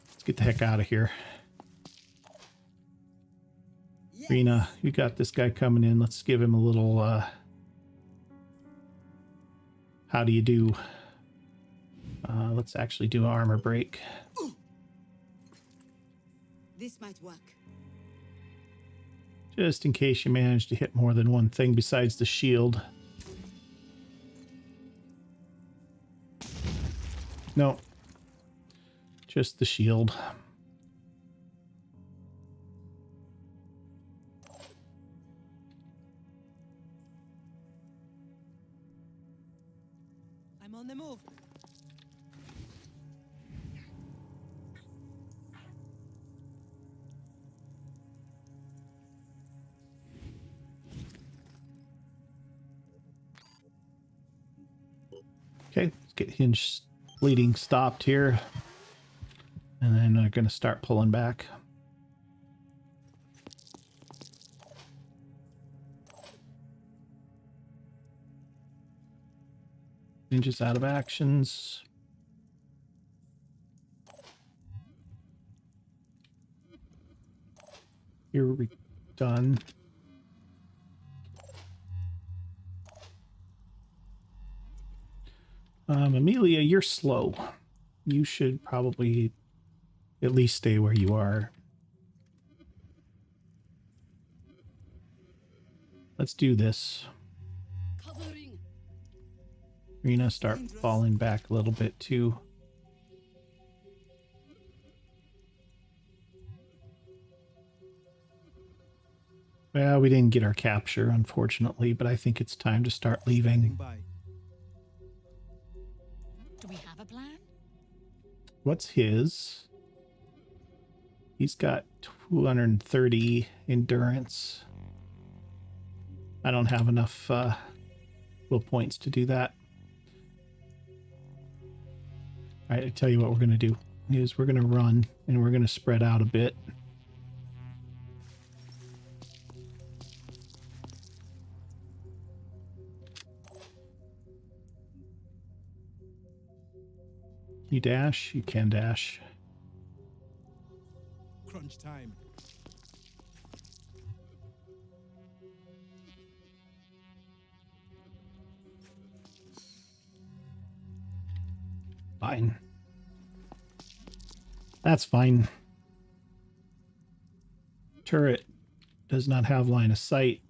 Let's get the heck out of here. Yes. Rena, you got this guy coming in. Let's give him a little, how do you do? Let's actually do armor break. This might work. Just in case you manage to hit more than one thing besides the shield. No. Just the shield. I'm on the move. Okay, let's get Hinge bleeding stopped here. And then I'm going to start pulling back. Hinge is out of actions. Here we're done. Amelia, you're slow. You should probably at least stay where you are. Let's do this. Covering. Rena, start falling back a little bit too. Well, we didn't get our capture, unfortunately, but I think it's time to start Standing leaving. by. Do we have a plan? What's his? He's got 230 endurance. I don't have enough will points to do that. All right, I tell you what we're going to do is we're going to run and we're going to spread out a bit. You dash? You can dash. Crunch time. Fine. That's fine. Turret does not have line of sight.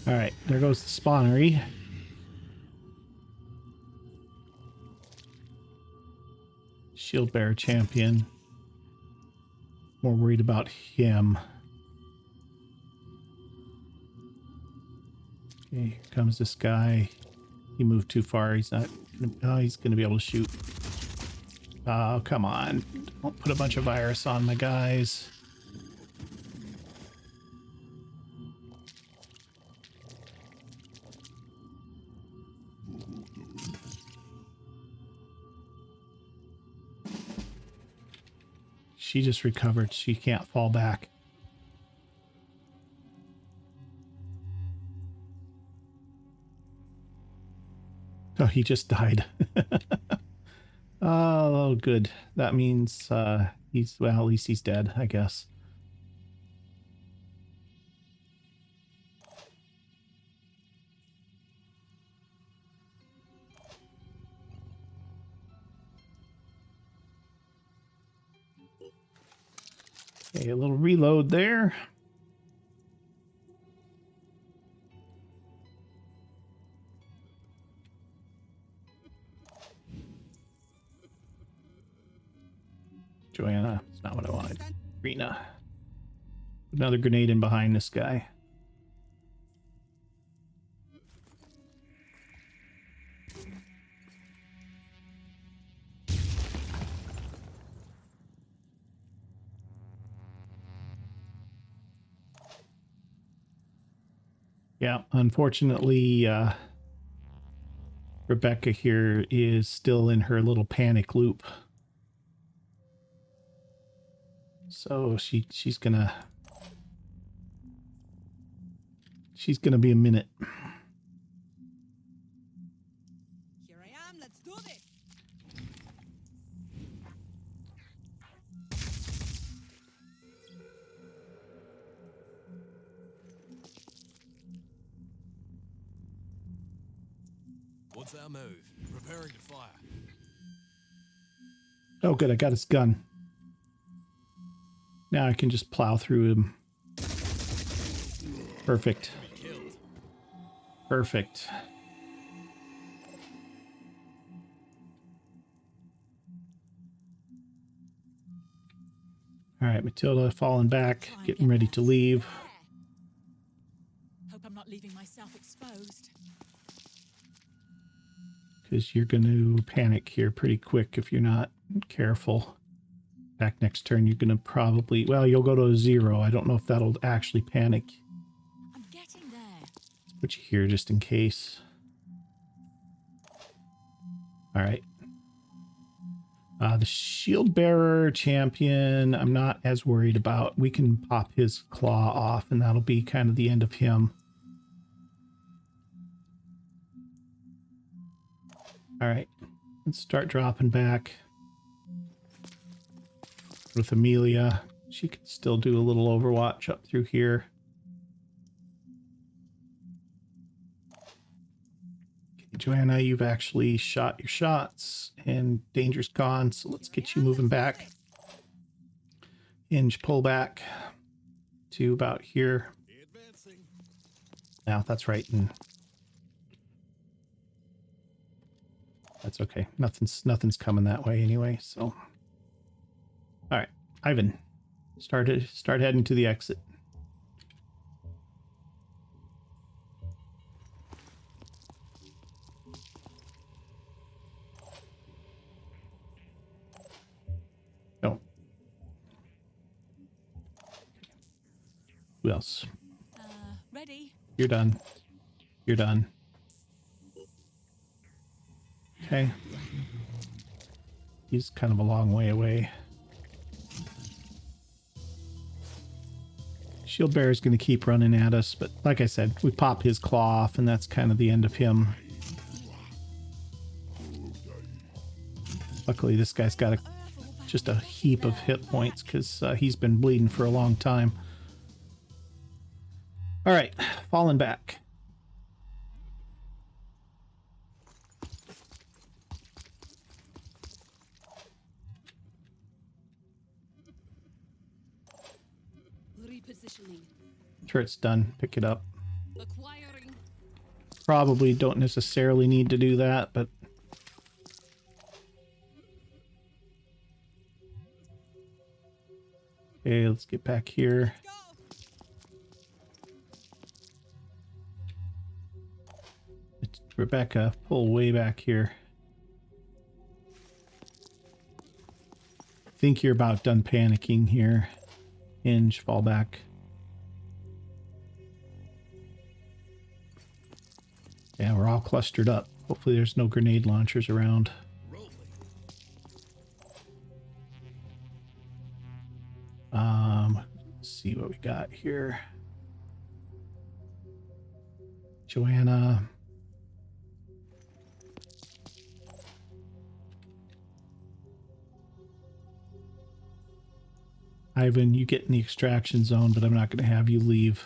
All right, there goes the spawnery. Shield bearer champion. More worried about him. Okay, here comes this guy. He moved too far. He's not. Oh, he's going to be able to shoot. Oh, come on. Don't put a bunch of virus on my guys. She just recovered. She can't fall back. Oh, he just died. Oh, good. That means he's, well, at least he's dead, I guess. Okay, a little reload there. Joanna, it's not what I wanted. Rena. Another grenade in behind this guy. Yeah, unfortunately, Rebecca here is still in her little panic loop. So she's gonna be a minute. Here I am. Let's do this. What's our move? Preparing to fire. Oh, good, I got his gun. Now I can just plow through him. Perfect. Be killed. Perfect. All right, Matilda falling back, Try and getting get ready there. to leave. Hope I'm not leaving myself exposed. Because you're going to panic here pretty quick if you're not careful. Back next turn, you're going to probably... Well, you'll go to a 0. I don't know if that'll actually panic. I'm getting there. Put you here just in case. All right. The shield bearer champion, I'm not as worried about. We can pop his claw off, and that'll be kind of the end of him. All right. Let's start dropping back. With Amelia, she can still do a little overwatch up through here. Okay, Joanna, you've actually shot your shots and danger's gone, so let's get you moving back. Hinge pull back to about here. Advancing. Now that's right, and that's okay. Nothing's coming that way anyway, so. All right, Ivan. Start heading to the exit. No. Who else? Ready? You're done. You're done. Okay. He's kind of a long way away. Shield Bearer is going to keep running at us, but like I said, we pop his claw off, and that's kind of the end of him. Luckily, this guy's got just a heap of hit points because he's been bleeding for a long time. All right, falling back. Repositioning. Turret's done. Pick it up. Acquiring. Probably don't necessarily need to do that, but okay, let's get back here. Go. Rebecca, pull way back here. I think you're about done panicking here. Hinge, fall back. Yeah, we're all clustered up. Hopefully there's no grenade launchers around. Rolling. Let's see what we got here. Joanna. Ivan, you get in the extraction zone, but I'm not going to have you leave.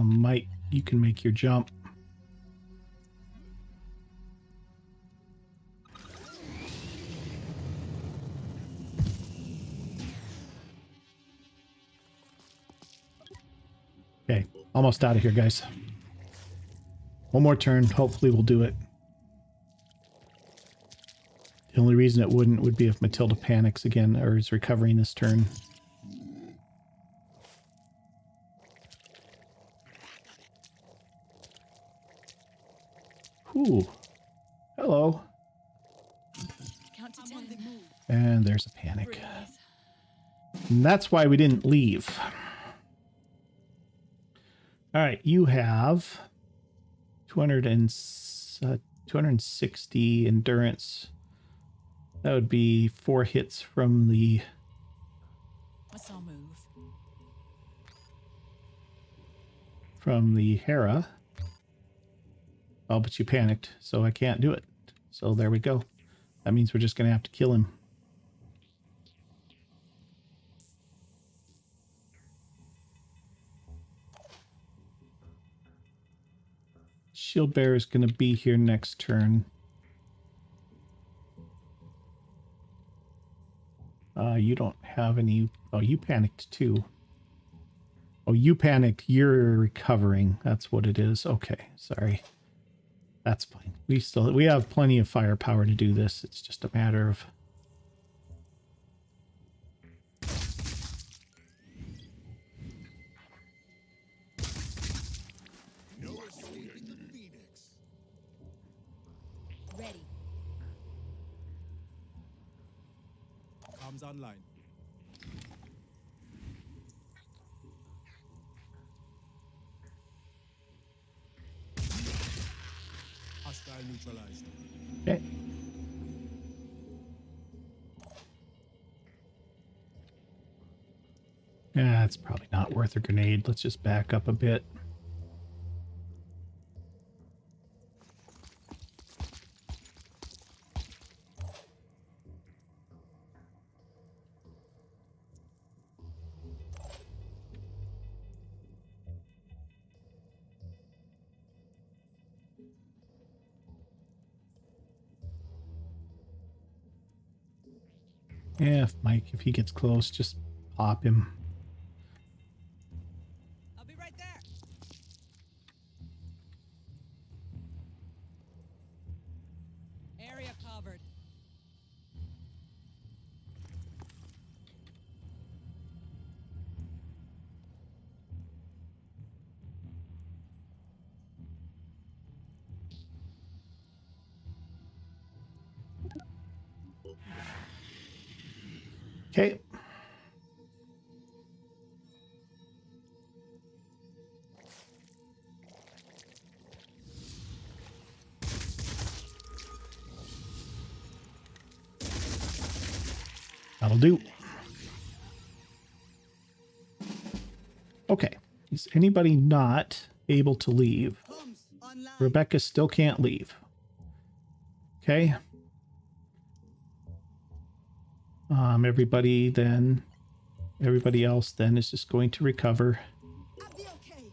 Mike, you can make your jump. Okay, almost out of here, guys. One more turn. Hopefully we'll do it. The only reason it wouldn't would be if Matilda panics again or is recovering this turn. Ooh. Hello. Count to I'm on 10. the move. And there's a panic. Breathe. And that's why we didn't leave. All right, you have 260 endurance. That would be 4 hits from the What's our move? Hera. Oh, but you panicked, so I can't do it. So there we go. That means we're just going to have to kill him. Shield Bearer is going to be here next turn. You don't have any... Oh, you panicked too. Oh, you panicked. You're recovering. That's what it is. Okay, sorry. That's fine. We have plenty of firepower to do this. It's just a matter of... No escaping the Phoenix. Ready. Comes online. Hostile neutralized. Okay. Yeah, it's probably not worth a grenade. Let's just back up a bit. Yeah, if he gets close, just pop him. I'll be right there. Area covered. Okay. That'll do. Okay. Is anybody not able to leave? Comes online. Rebecca still can't leave. Okay. Everybody else then is just going to recover. I'll be okay.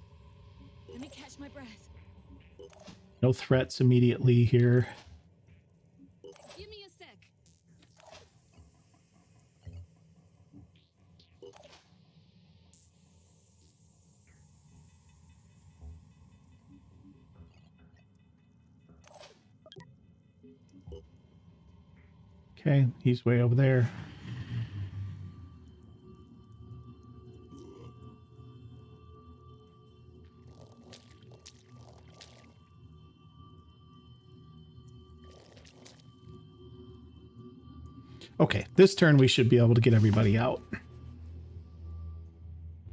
Let me catch my breath. No threats immediately here. Give me a sec. Okay, he's way over there. Okay, this turn we should be able to get everybody out.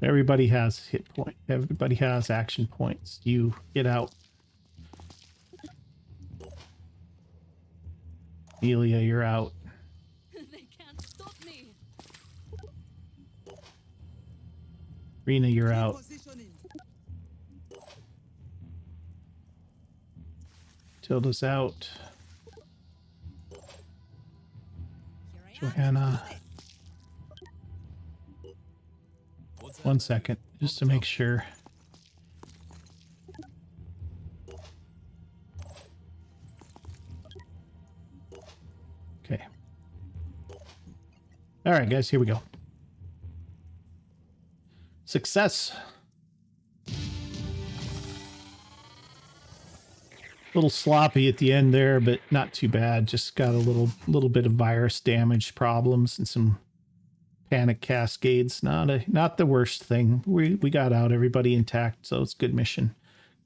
Everybody has hit point. Everybody has action points. You get out. Amelia, you're out. They can't stop me. Rena, you're out. Positioning. Tilda's out. Here I am. Johanna. What's that One move? second, just to make sure. Okay. All right, guys, here we go. Success. A little sloppy at the end there, but not too bad. Just got a little bit of virus damage problems and some panic cascades. Not the worst thing. We got out, everybody intact, so it's a good mission.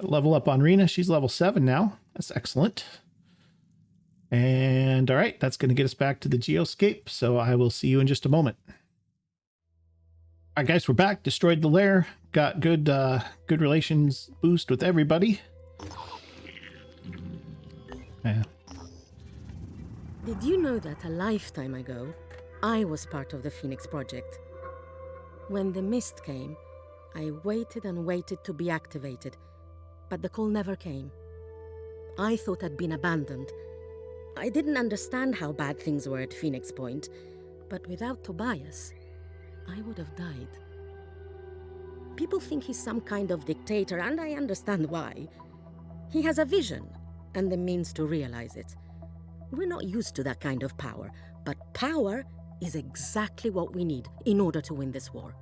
Level up on Rena. She's level 7 now. That's excellent. And all right, that's going to get us back to the Geoscape. So I will see you in just a moment. All right, guys, we're back. Destroyed the lair. Got good relations boost with everybody. Yeah. Did you know that a lifetime ago, I was part of the Phoenix Project? When the mist came, I waited and waited to be activated, but the call never came. I thought I'd been abandoned. I didn't understand how bad things were at Phoenix Point, but without Tobias, I would have died. People think he's some kind of dictator, and I understand why. He has a vision and the means to realize it. We're not used to that kind of power, but power is exactly what we need in order to win this war.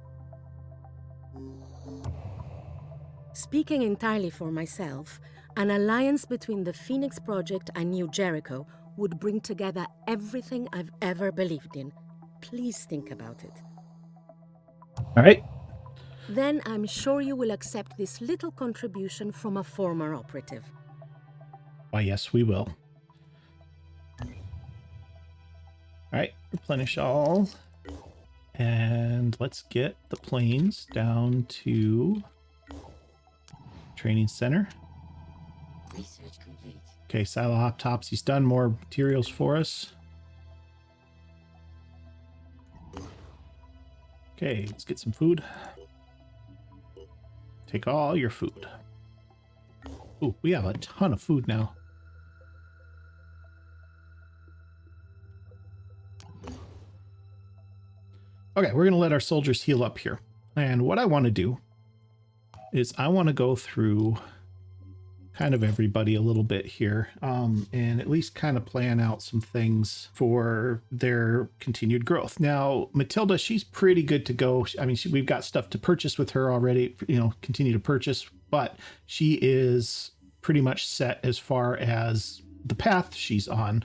Speaking entirely for myself, an alliance between the Phoenix Project and New Jericho would bring together everything I've ever believed in. Please think about it. All right. Then I'm sure you will accept this little contribution from a former operative. Why, yes, we will. All right, replenish all. And let's get the planes down to training center. Research complete. Okay, Silo Autopsy's done more materials for us. Okay, let's get some food. Take all your food. Ooh, we have a ton of food now. Okay, we're going to let our soldiers heal up here. And what I want to do is I want to go through kind of everybody a little bit here, and at least kind of plan out some things for their continued growth. Now, Matilda, she's pretty good to go. I mean, we've got stuff to purchase with her already, you know, continue to purchase, but she is pretty much set as far as the path she's on.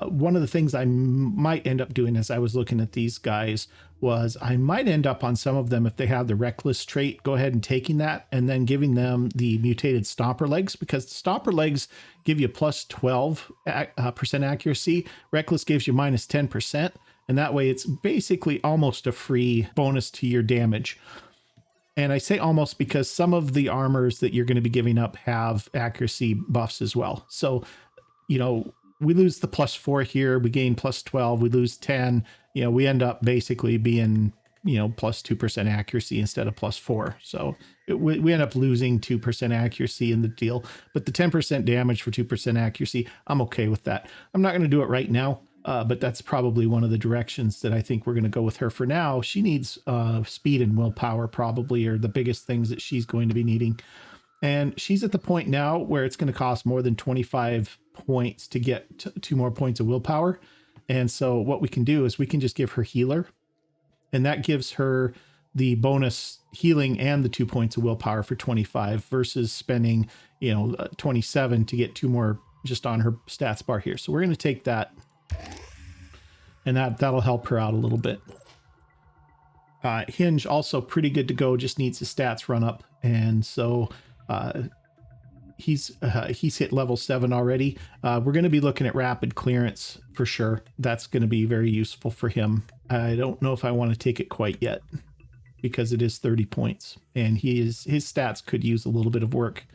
One of the things I might end up doing as I was looking at these guys was I might end up on some of them, if they have the reckless trait, go ahead and taking that and then giving them the mutated stomper legs, because the stomper legs give you plus 12% accuracy. Reckless gives you minus 10%. And that way it's basically almost a free bonus to your damage. And I say almost because some of the armors that you're going to be giving up have accuracy buffs as well. So, you know, we lose the +4 here, we gain +12, we lose 10, you know, we end up basically being, you know, +2% accuracy instead of +4. So we end up losing 2% accuracy in the deal, but the 10% damage for 2% accuracy, I'm okay with that. I'm not going to do it right now, but that's probably one of the directions that I think we're going to go with her for now. She needs speed and willpower probably are the biggest things that she's going to be needing. And she's at the point now where it's going to cost more than 25 points to get 2 more points of willpower. And so what we can do is we can just give her healer, and that gives her the bonus healing and the 2 points of willpower for 25 versus spending, you know, 27 to get 2 more just on her stats bar here. So we're going to take that, and that'll help her out a little bit. Hinge also pretty good to go, just needs his stats run up. And so he's hit level 7 already. We're going to be looking at rapid clearance for sure. That's going to be very useful for him. I don't know if I want to take it quite yet because it is 30 points and his stats could use a little bit of work.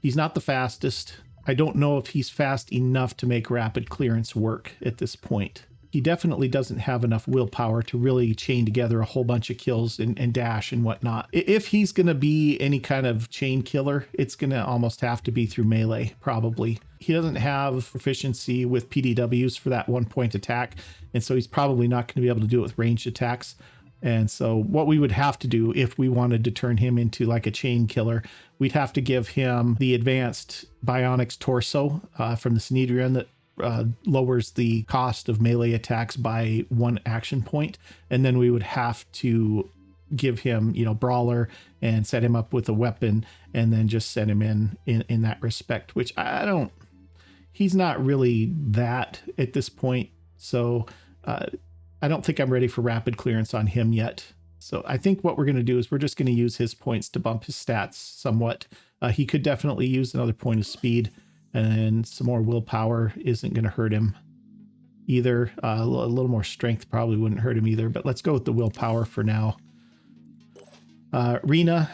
He's not the fastest. I don't know if he's fast enough to make rapid clearance work at this point. He definitely doesn't have enough willpower to really chain together a whole bunch of kills and dash and whatnot. If he's going to be any kind of chain killer, it's going to almost have to be through melee, probably. He doesn't have proficiency with PDWs for that 1-point attack, and so he's probably not going to be able to do it with ranged attacks. And so what we would have to do if we wanted to turn him into like a chain killer, we'd have to give him the advanced Bionics Torso from the Synedrion that lowers the cost of melee attacks by 1 action point. And then we would have to give him, you know, Brawler and set him up with a weapon and then just set him in that respect, which he's not really that at this point. So I don't think I'm ready for rapid clearance on him yet. So I think what we're going to do is we're just going to use his points to bump his stats somewhat. He could definitely use another point of speed, and some more willpower isn't going to hurt him either. A little more strength probably wouldn't hurt him either, but let's go with the willpower for now. Rena,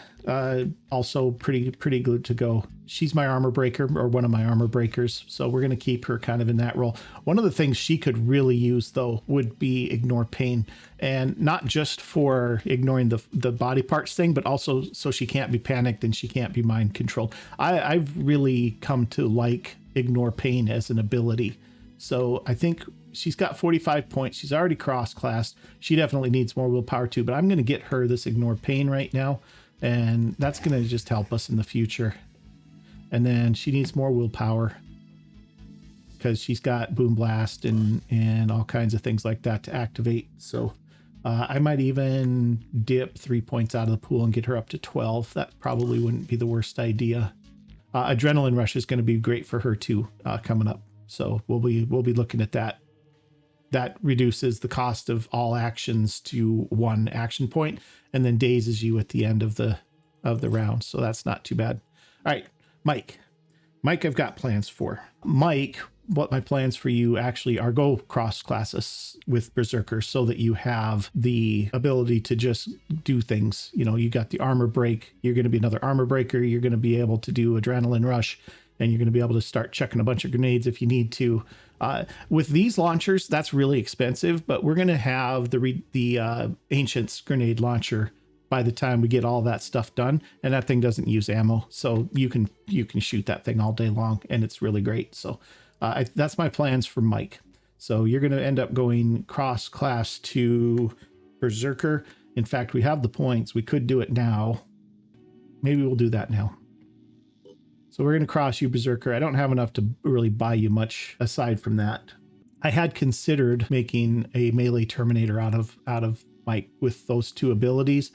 also pretty good to go. She's my armor breaker, or one of my armor breakers, so we're going to keep her kind of in that role. One of the things she could really use though would be ignore pain, and not just for ignoring the body parts thing, but also so she can't be panicked and she can't be mind controlled. I've really come to like ignore pain as an ability. So I think she's got 45 points. She's already cross-classed. She definitely needs more willpower too, but I'm going to get her this ignore pain right now, and that's going to just help us in the future. And then she needs more willpower because she's got Boom Blast and all kinds of things like that to activate. So I might even dip 3 points out of the pool and get her up to 12. That probably wouldn't be the worst idea. Adrenaline Rush is going to be great for her too, coming up. So we'll be looking at that. That reduces the cost of all actions to 1 action point and then dazes you at the end of the round. So that's not too bad. All right, Mike, I've got plans for. Mike, what my plans for you actually are: go cross classes with Berserker so that you have the ability to just do things. You know, you got the armor break. You're going to be another armor breaker. You're going to be able to do Adrenaline Rush, and you're going to be able to start chucking a bunch of grenades if you need to. With these launchers, that's really expensive, but we're going to have the Ancients grenade launcher by the time we get all that stuff done, and that thing doesn't use ammo, so you can shoot that thing all day long, and it's really great. So that's my plans for Mike. So you're going to end up going cross class to Berserker. In fact, we have the points. We could do it now. Maybe we'll do that now. So we're going to cross you Berserker. I don't have enough to really buy you much aside from that. I had considered making a melee Terminator out of Mike with those 2 abilities,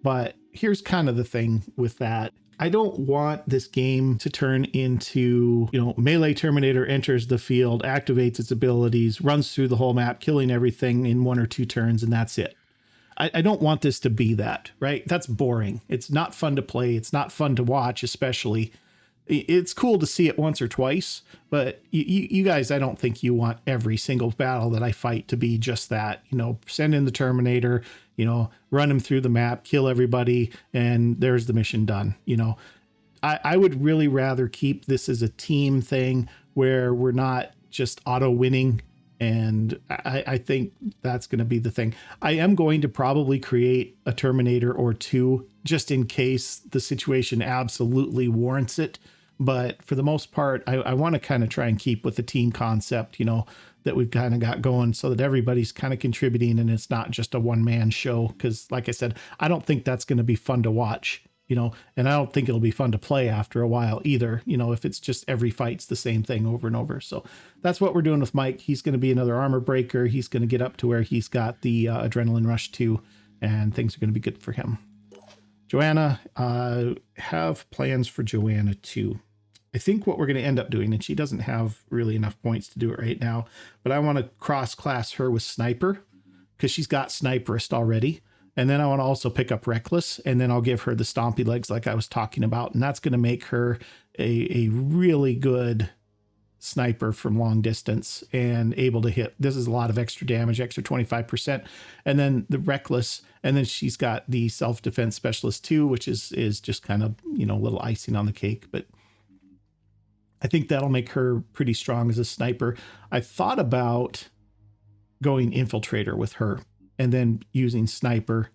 but here's kind of the thing with that. I don't want this game to turn into, you know, melee Terminator enters the field, activates its abilities, runs through the whole map, killing everything in 1 or 2 turns, and that's it. I don't want this to be that, right? That's boring. It's not fun to play. It's not fun to watch, especially. it's cool to see it once or twice, but you guys, I don't think you want every single battle that I fight to be just that. You know, send in the Terminator, you know, run him through the map, kill everybody, and there's the mission done. You know, I would really rather keep this as a team thing where we're not just auto winning. And I think that's going to be the thing. I am going to probably create a Terminator or two just in case the situation absolutely warrants it. But for the most part, I want to kind of try and keep with the team concept, you know, that we've kind of got going so that everybody's kind of contributing and it's not just a one-man show. Because like I said, I don't think that's going to be fun to watch, you know, and I don't think it'll be fun to play after a while either, you know, if it's just every fight's the same thing over and over. So that's what we're doing with Mike. He's going to be another armor breaker. He's going to get up to where he's got the adrenaline rush too, and things are going to be good for him. Joanna, have plans for Joanna too. I think what we're going to end up doing, and she doesn't have really enough points to do it right now, but I want to cross-class her with Sniper because she's got Sniperist already. And then I want to also pick up Reckless, and then I'll give her the Stompy Legs like I was talking about. And that's going to make her a really good sniper from long distance and able to hit. This is a lot of extra damage, extra 25%. And then the Reckless, and then she's got the Self-Defense Specialist too, which is just kind of, you know, a little icing on the cake. But I think that'll make her pretty strong as a sniper. I thought about going Infiltrator with her and then using Sniper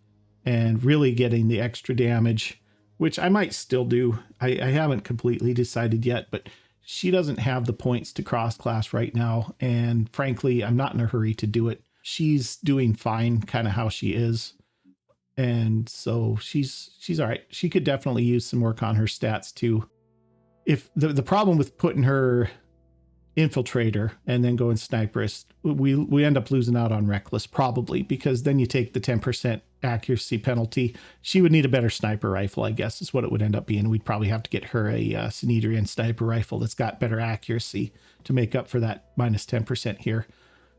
and really getting the extra damage, which I might still do. I haven't completely decided yet, but she doesn't have the points to cross class right now. And frankly, I'm not in a hurry to do it. She's doing fine kind of how she is. And so she's all right. She could definitely use some work on her stats too. If the problem with putting her Infiltrator and then going Sniperist, we end up losing out on Reckless probably, because then you take the 10% accuracy penalty. She would need a better sniper rifle, I guess is what it would end up being. We'd probably have to get her a Synedrian sniper rifle that's got better accuracy to make up for that minus 10% here.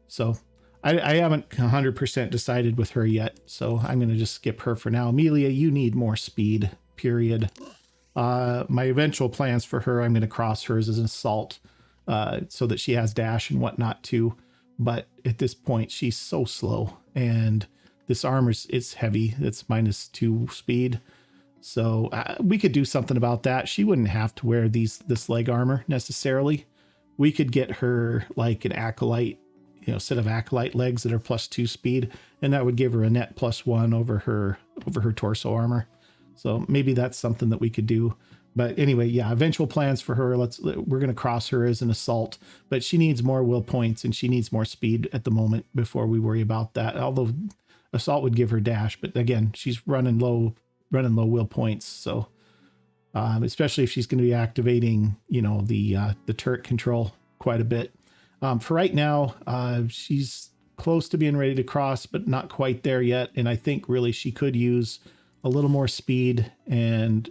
So I haven't 100% decided with her yet, so I'm going to just skip her for now. Amelia, you need more speed, period. My eventual plans for her, I'm going to cross hers as an assault, so that she has dash and whatnot too. But at this point, she's so slow, and this armor's it's heavy. It's -2 speed. So we could do something about that. She wouldn't have to wear this leg armor necessarily. We could get her like an Acolyte, you know, set of Acolyte legs that are +2 speed, and that would give her a net +1 over her torso armor. So maybe that's something that we could do. But anyway, yeah, eventual plans for her. We're going to cross her as an assault, but she needs more will points and she needs more speed at the moment before we worry about that. Although assault would give her dash, but again, she's running low will points. So especially if she's going to be activating, you know, the turret control quite a bit. For right now, she's close to being ready to cross, but not quite there yet. And I think really she could use a little more speed and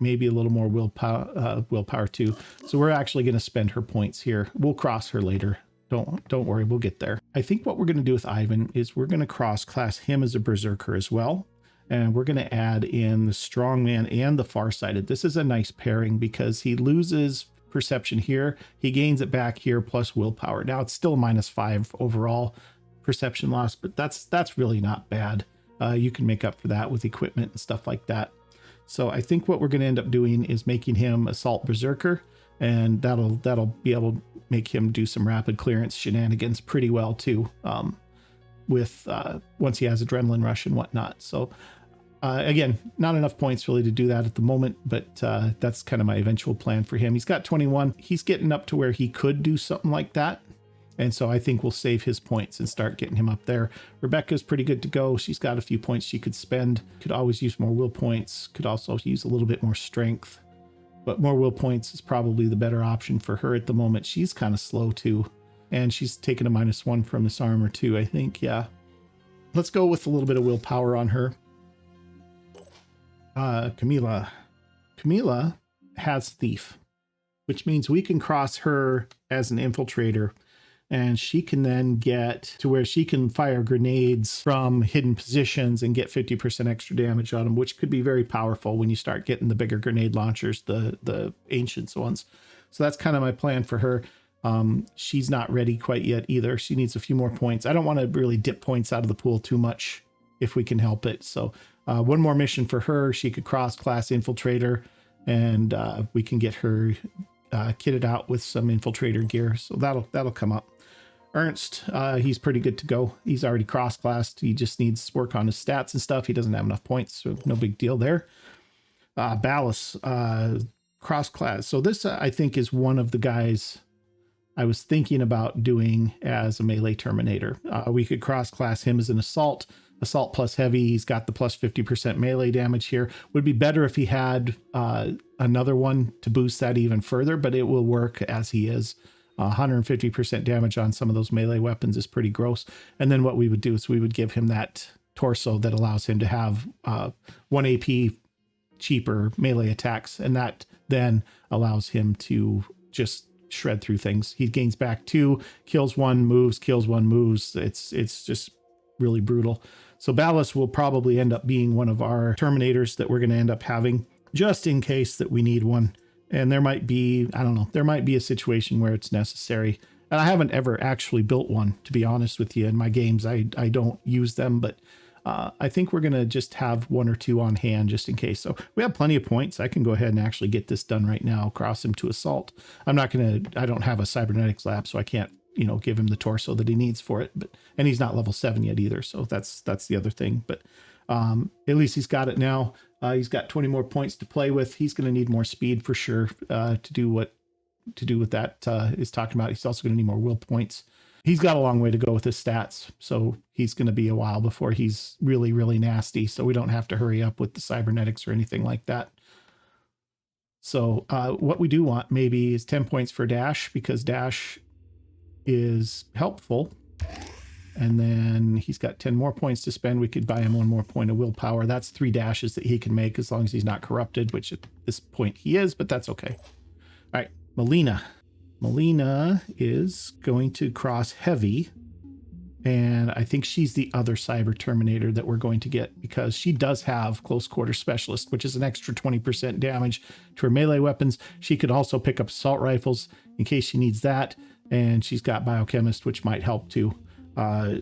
maybe a little more willpower too. So we're actually going to spend her points here. We'll cross her later. Don't worry, we'll get there. I think what we're going to do with Ivan is we're going to cross class him as a berserker as well. And we're going to add in the strongman and the farsighted. This is a nice pairing because he loses perception here. He gains it back here plus willpower. Now it's still -5 overall perception loss, but that's really not bad. You can make up for that with equipment and stuff like that. So I think what we're going to end up doing is making him Assault Berserker, and that'll be able to make him do some rapid clearance shenanigans pretty well too, with once he has Adrenaline Rush and whatnot. So again, not enough points really to do that at the moment, but that's kind of my eventual plan for him. He's got 21. He's getting up to where he could do something like that. And so I think we'll save his points and start getting him up there. Rebecca's pretty good to go. She's got a few points she could spend. Could always use more will points. Could also use a little bit more strength. But more will points is probably the better option for her at the moment. She's kind of slow too. And she's taken a -1 from this armor too, I think. Yeah. Let's go with a little bit of willpower on her. Camila. Camila has Thief, which means we can cross her as an infiltrator. and she can then get to where she can fire grenades from hidden positions and get 50% extra damage on them, which could be very powerful when you start getting the bigger grenade launchers, the ancient ones. So that's kind of my plan for her. She's not ready quite yet either. She needs a few more points. I don't want to really dip points out of the pool too much if we can help it. So one more mission for her. She could cross-class infiltrator, and we can get her kitted out with some infiltrator gear. So that'll come up. Ernst, he's pretty good to go. He's already cross-classed. He just needs work on his stats and stuff. He doesn't have enough points, so no big deal there. Ballas, cross-class. So this, I think, is one of the guys I was thinking about doing as a melee Terminator. We could cross-class him as an assault plus heavy. He's got the plus 50% melee damage here. Would be better if he had another one to boost that even further, but it will work as he is. 150% damage on some of those melee weapons is pretty gross. And then what we would do is we would give him that torso that allows him to have 1 AP cheaper melee attacks, and that then allows him to just shred through things. He gains back 2, kills 1, moves, kills 1, moves. It's just really brutal. So Ballas will probably end up being one of our Terminators that we're going to end up having, just in case that we need one. And there might be, I don't know, there might be a situation where it's necessary. And I haven't ever actually built one, to be honest with you. In my games, I don't use them, but I think we're going to just have 1 or 2 on hand just in case. So we have plenty of points. I can go ahead and actually get this done right now, cross him to assault. I don't have a cybernetics lab, so I can't, give him the torso that he needs for it. And he's not level 7 yet either. So that's the other thing. But at least he's got it now. He's got 20 more points to play with. He's going to need more speed for sure to do what that is talking about. He's also going to need more will points. He's got a long way to go with his stats, so he's going to be a while before he's really, really nasty. So we don't have to hurry up with the cybernetics or anything like that. So what we do want maybe is 10 points for Dash, because Dash is helpful. And then he's got 10 more points to spend. We could buy him 1 more point of willpower. That's 3 dashes that he can make as long as he's not corrupted, which at this point he is, but that's okay. All right, Melina. Melina is going to cross heavy. And I think she's the other Cyber Terminator that we're going to get, because she does have Close Quarter Specialist, which is an extra 20% damage to her melee weapons. She could also pick up assault rifles in case she needs that. And she's got Biochemist, which might help too.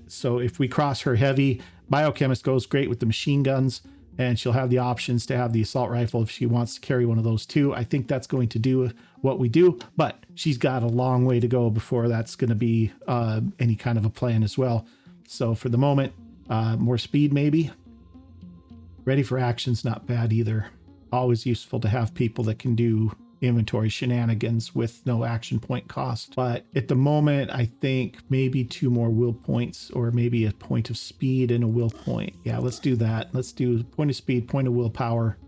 So if we cross her heavy, Biochemist goes great with the machine guns, and she'll have the options to have the assault rifle if she wants to carry one of those too. I think that's going to do what we do, but she's got a long way to go before that's going to be any kind of a plan as well. So for the moment, more speed maybe. Ready for action's not bad either. Always useful to have people that can do inventory shenanigans with no action point cost. But at the moment, I think maybe 2 more will points, or maybe a point of speed and a will point. Yeah, let's do that. Let's do point of speed, point of willpower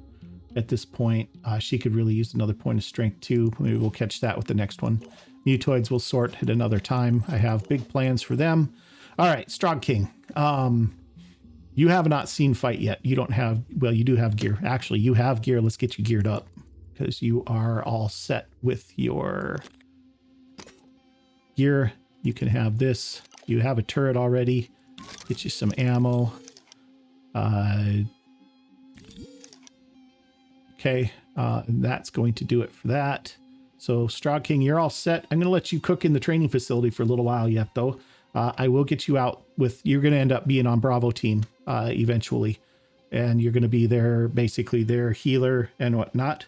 at this point. She could really use another point of strength too. Maybe we'll catch that with the next one. Mutoids will sort at another time. I have big plans for them. All right, Strog King. You have not seen fight yet. You don't have, well, you do have gear. Actually, you have gear. Let's get you geared up, because you are all set with your gear. You can have this. You have a turret already. Get you some ammo. Okay, that's going to do it for that. So Strog King, you're all set. I'm going to let you cook in the training facility for a little while yet, though. I will get you out with, you're going to end up being on Bravo team eventually. And you're going to be their, basically their healer and whatnot.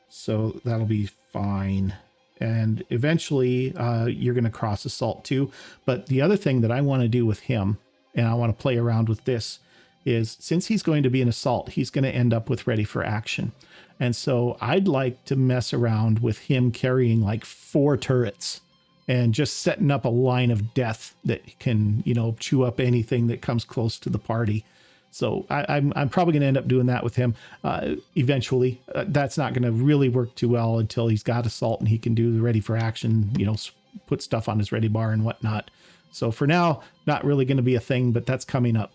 So that'll be fine. And eventually you're going to cross assault too. But the other thing that I want to do with him, and I want to play around with this, is since he's going to be an assault, he's going to end up with ready for action. And so I'd like to mess around with him carrying like 4 turrets and just setting up a line of death that can, chew up anything that comes close to the party. So I'm probably going to end up doing that with him eventually. That's not going to really work too well until he's got assault and he can do the ready for action, put stuff on his ready bar and whatnot. So for now, not really going to be a thing, but that's coming up.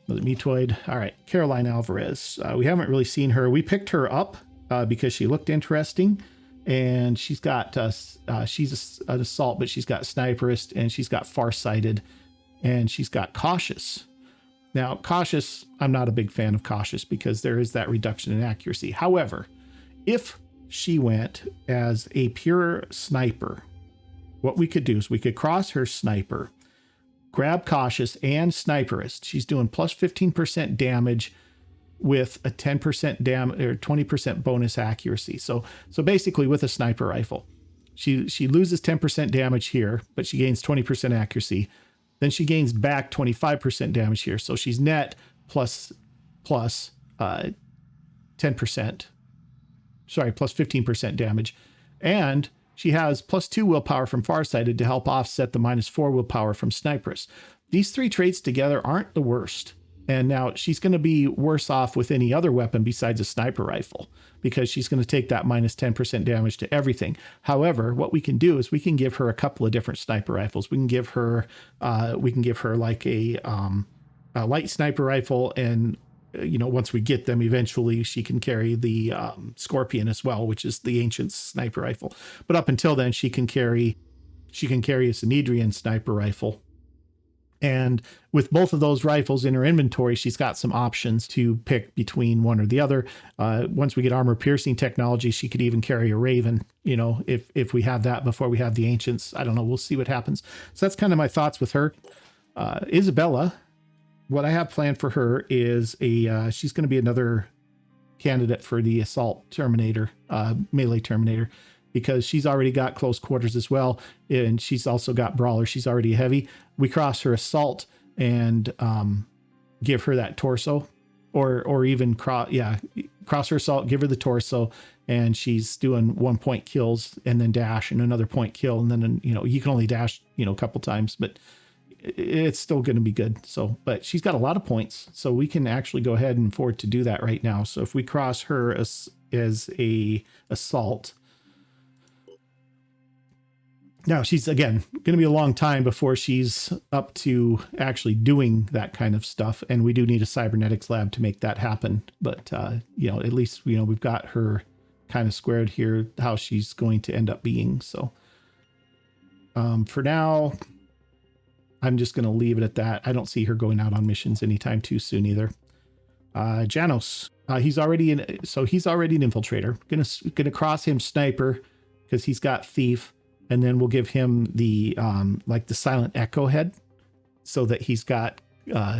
The Mutoid. All right, Caroline Alvarez. We haven't really seen her. We picked her up because she looked interesting, and she's got she's an assault, but she's got sniperist, and she's got farsighted, and she's got cautious. Now, cautious, I'm not a big fan of cautious because there is that reduction in accuracy. However, if she went as a pure sniper, what we could do is we could cross her sniper, grab cautious and sniperist. She's doing plus 15% damage with a 10% damage or 20% bonus accuracy. So basically with a sniper rifle, she loses 10% damage here, but she gains 20% accuracy. Then she gains back 25% damage here. So she's net plus 10%, sorry, plus 15% damage. And she has plus 2 willpower from farsighted to help offset the minus 4 willpower from sniperist. These 3 traits together aren't the worst. And now she's going to be worse off with any other weapon besides a sniper rifle, because she's going to take that minus 10% damage to everything. However, what we can do is we can give her a couple of different sniper rifles. We can give her like a light sniper rifle, and once we get them, eventually she can carry the Scorpion as well, which is the ancient sniper rifle. But up until then, she can carry a Synedrian sniper rifle. And with both of those rifles in her inventory, she's got some options to pick between one or the other. Once we get armor piercing technology, she could even carry a Raven, if we have that before we have the Ancients. I don't know. We'll see what happens. So that's kind of my thoughts with her. Isabella, what I have planned for her is she's going to be another candidate for the Assault Terminator, melee Terminator, because she's already got close quarters as well. And she's also got Brawler. She's already heavy. We cross her Assault and give her that torso, or even cross her Assault, give her the torso, and she's doing 1 point kills and then dash and another point kill. And then, you can only dash, a couple times, but it's still going to be good. So, but she's got a lot of points, so we can actually go ahead and afford to do that right now. So if we cross her as a Assault, now, she's, again, going to be a long time before she's up to actually doing that kind of stuff. And we do need a cybernetics lab to make that happen. But, at least, we've got her kind of squared here, how she's going to end up being. So for now, I'm just going to leave it at that. I don't see her going out on missions anytime too soon either. Janos, he's already an infiltrator. Gonna cross him sniper because he's got thief. And then we'll give him the the silent echo head, so that he's got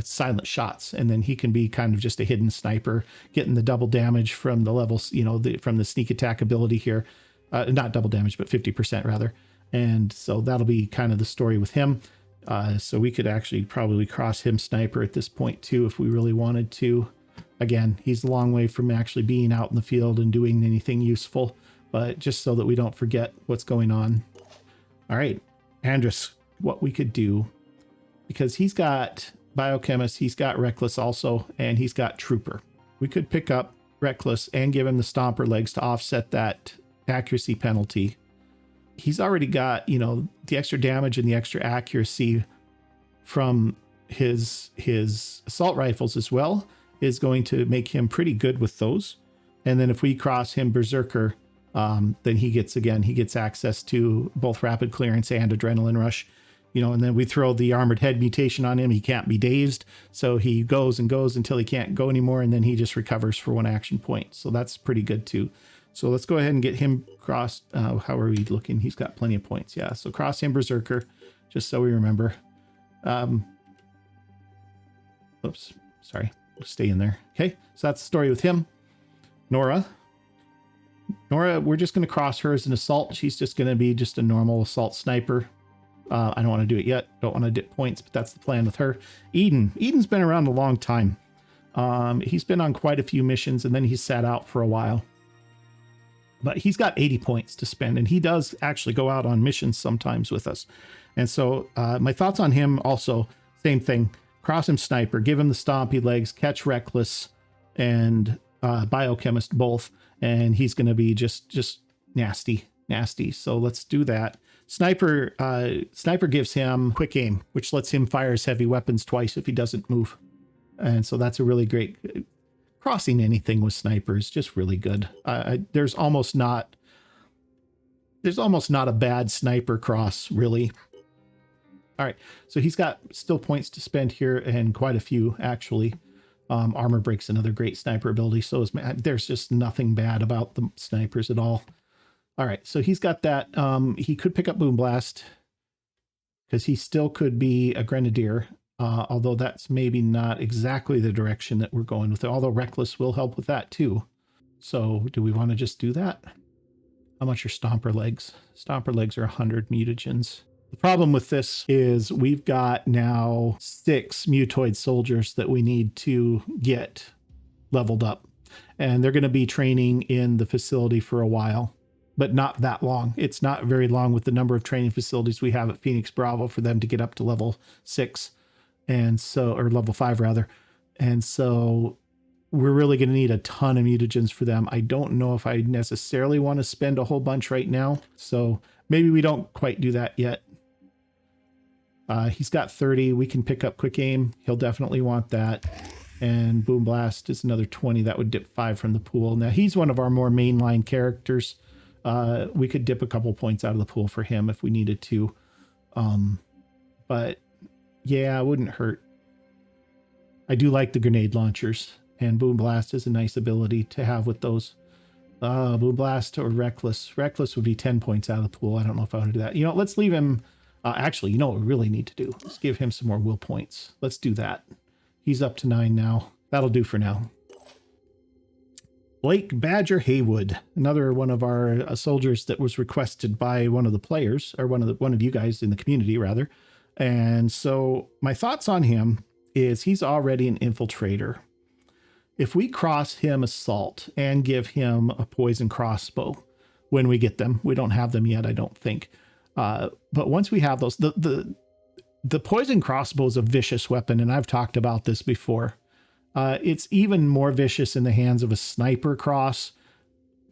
silent shots, and then he can be kind of just a hidden sniper, getting the double damage from the levels, from the sneak attack ability here. Not double damage, but 50% rather. And so that'll be kind of the story with him. So we could actually probably cross him sniper at this point too, if we really wanted to. Again, he's a long way from actually being out in the field and doing anything useful, but just so that we don't forget what's going on. All right, Andrus, what we could do, because he's got Biochemist, he's got Reckless also, and he's got Trooper. We could pick up Reckless and give him the Stomper legs to offset that accuracy penalty. He's already got, the extra damage and the extra accuracy from his assault rifles as well, is going to make him pretty good with those. And then if we cross him Berserker, then he gets access to both rapid clearance and adrenaline rush, and then we throw the armored head mutation on him. He can't be dazed, so he goes and goes until he can't go anymore, and then he just recovers for 1 action point. So that's pretty good too. So let's go ahead and get him crossed. How are we looking? He's got plenty of points. Yeah. So cross him Berserker, just so we remember. Oops, sorry. Stay in there. Okay. So that's the story with him. Nora, we're just going to cross her as an assault. She's just going to be just a normal assault sniper. I don't want to do it yet. Don't want to dip points, but that's the plan with her. Eden's been around a long time. He's been on quite a few missions, and then he's sat out for a while. But he's got 80 points to spend, and he does actually go out on missions sometimes with us. And so my thoughts on him also, same thing. Cross him sniper, give him the stompy legs, catch Reckless, and Biochemist both. And he's going to be just nasty. So let's do that. Sniper gives him quick aim, which lets him fire his heavy weapons twice if he doesn't move. And so that's a really great, crossing anything with snipers, just really good. There's almost not there's almost not a bad sniper cross, really. All right, so he's got still points to spend here, and quite a few, actually. Armor break's another great sniper ability, so there's just nothing bad about the snipers at all. All right, so he's got that. He could pick up Boom Blast, because he still could be a Grenadier, although that's maybe not exactly the direction that we're going with it, although Reckless will help with that too. So do we want to just do that? How much are Stomper Legs? Stomper Legs are 100 mutagens. The problem with this is we've got now 6 mutoid soldiers that we need to get leveled up. And they're going to be training in the facility for a while, but not that long. It's not very long with the number of training facilities we have at Phoenix Bravo for them to get up to level 6. And so, or level 5 rather. And so we're really going to need a ton of mutagens for them. I don't know if I necessarily want to spend a whole bunch right now. So maybe we don't quite do that yet. He's got 30. We can pick up Quick Aim. He'll definitely want that. And Boom Blast is another 20. That would dip 5 from the pool. Now, he's one of our more mainline characters. We could dip a couple points out of the pool for him if we needed to. But yeah, it wouldn't hurt. I do like the grenade launchers, and Boom Blast is a nice ability to have with those. Boom Blast or Reckless. Reckless would be 10 points out of the pool. I don't know if I want to do that. You know, let's leave him. Actually, you know what we really need to do? Let's give him some more will points. Let's do that. He's up to 9 now. That'll do for now. Blake Badger Haywood, another one of our soldiers that was requested by one of the players, or one of you guys in the community rather. And so my thoughts on him is he's already an infiltrator. If we cross him Assault and give him a poison crossbow when we get them, we don't have them yet, I don't think. But once we have those, the poison crossbow is a vicious weapon, and I've talked about this before. It's even more vicious in the hands of a sniper cross,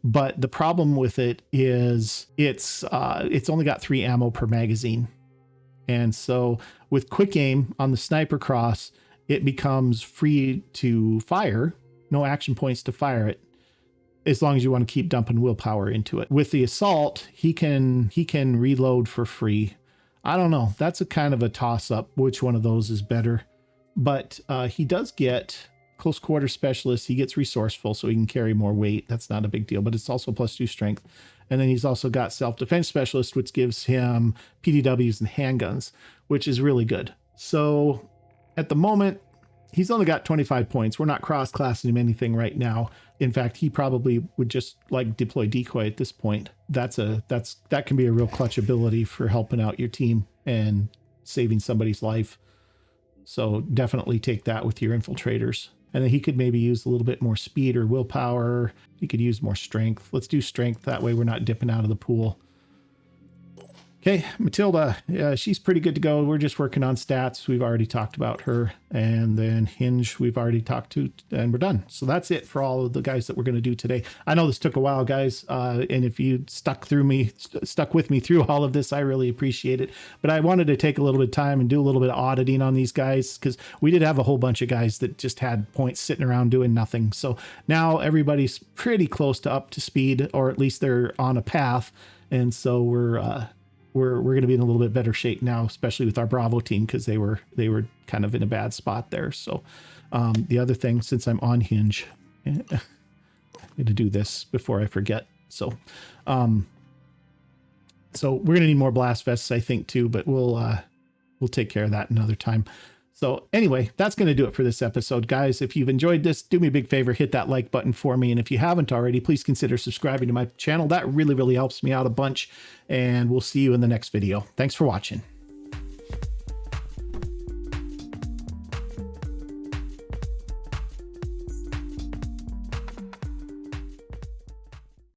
but the problem with it is it's only got 3 ammo per magazine. And so with Quick Aim on the sniper cross, it becomes free to fire, no action points to fire it, as long as you want to keep dumping willpower into it. With the Assault, he can reload for free. I don't know. That's a kind of a toss-up, which one of those is better. But he does get Close Quarter Specialist. He gets Resourceful, so he can carry more weight. That's not a big deal, but it's also +2 strength. And then he's also got Self-Defense Specialist, which gives him PDWs and handguns, which is really good. So at the moment, he's only got 25 points. We're not cross-classing him anything right now. In fact, he probably would just like deploy decoy at this point. That can be a real clutch ability for helping out your team and saving somebody's life. So definitely take that with your infiltrators. And then he could maybe use a little bit more speed or willpower. He could use more strength. Let's do strength. That way we're not dipping out of the pool. Okay, Matilda, she's pretty good to go. We're just working on stats. We've already talked about her. And then Hinge, we've already talked to, and we're done. So that's it for all of the guys that we're going to do today. I know this took a while, guys. And if you stuck with me through all of this, I really appreciate it. But I wanted to take a little bit of time and do a little bit of auditing on these guys, because we did have a whole bunch of guys that just had points sitting around doing nothing. So now everybody's pretty close to up to speed, or at least they're on a path. And so we're going to be in a little bit better shape now, especially with our Bravo team, because they were kind of in a bad spot there. So the other thing, since I'm on Hinge, I'm going to do this before I forget. So we're going to need more blast vests, I think, too, but we'll take care of that another time. So anyway, that's going to do it for this episode, guys. If you've enjoyed this, do me a big favor, hit that like button for me. And if you haven't already, please consider subscribing to my channel. That really, really helps me out a bunch. And we'll see you in the next video. Thanks for watching.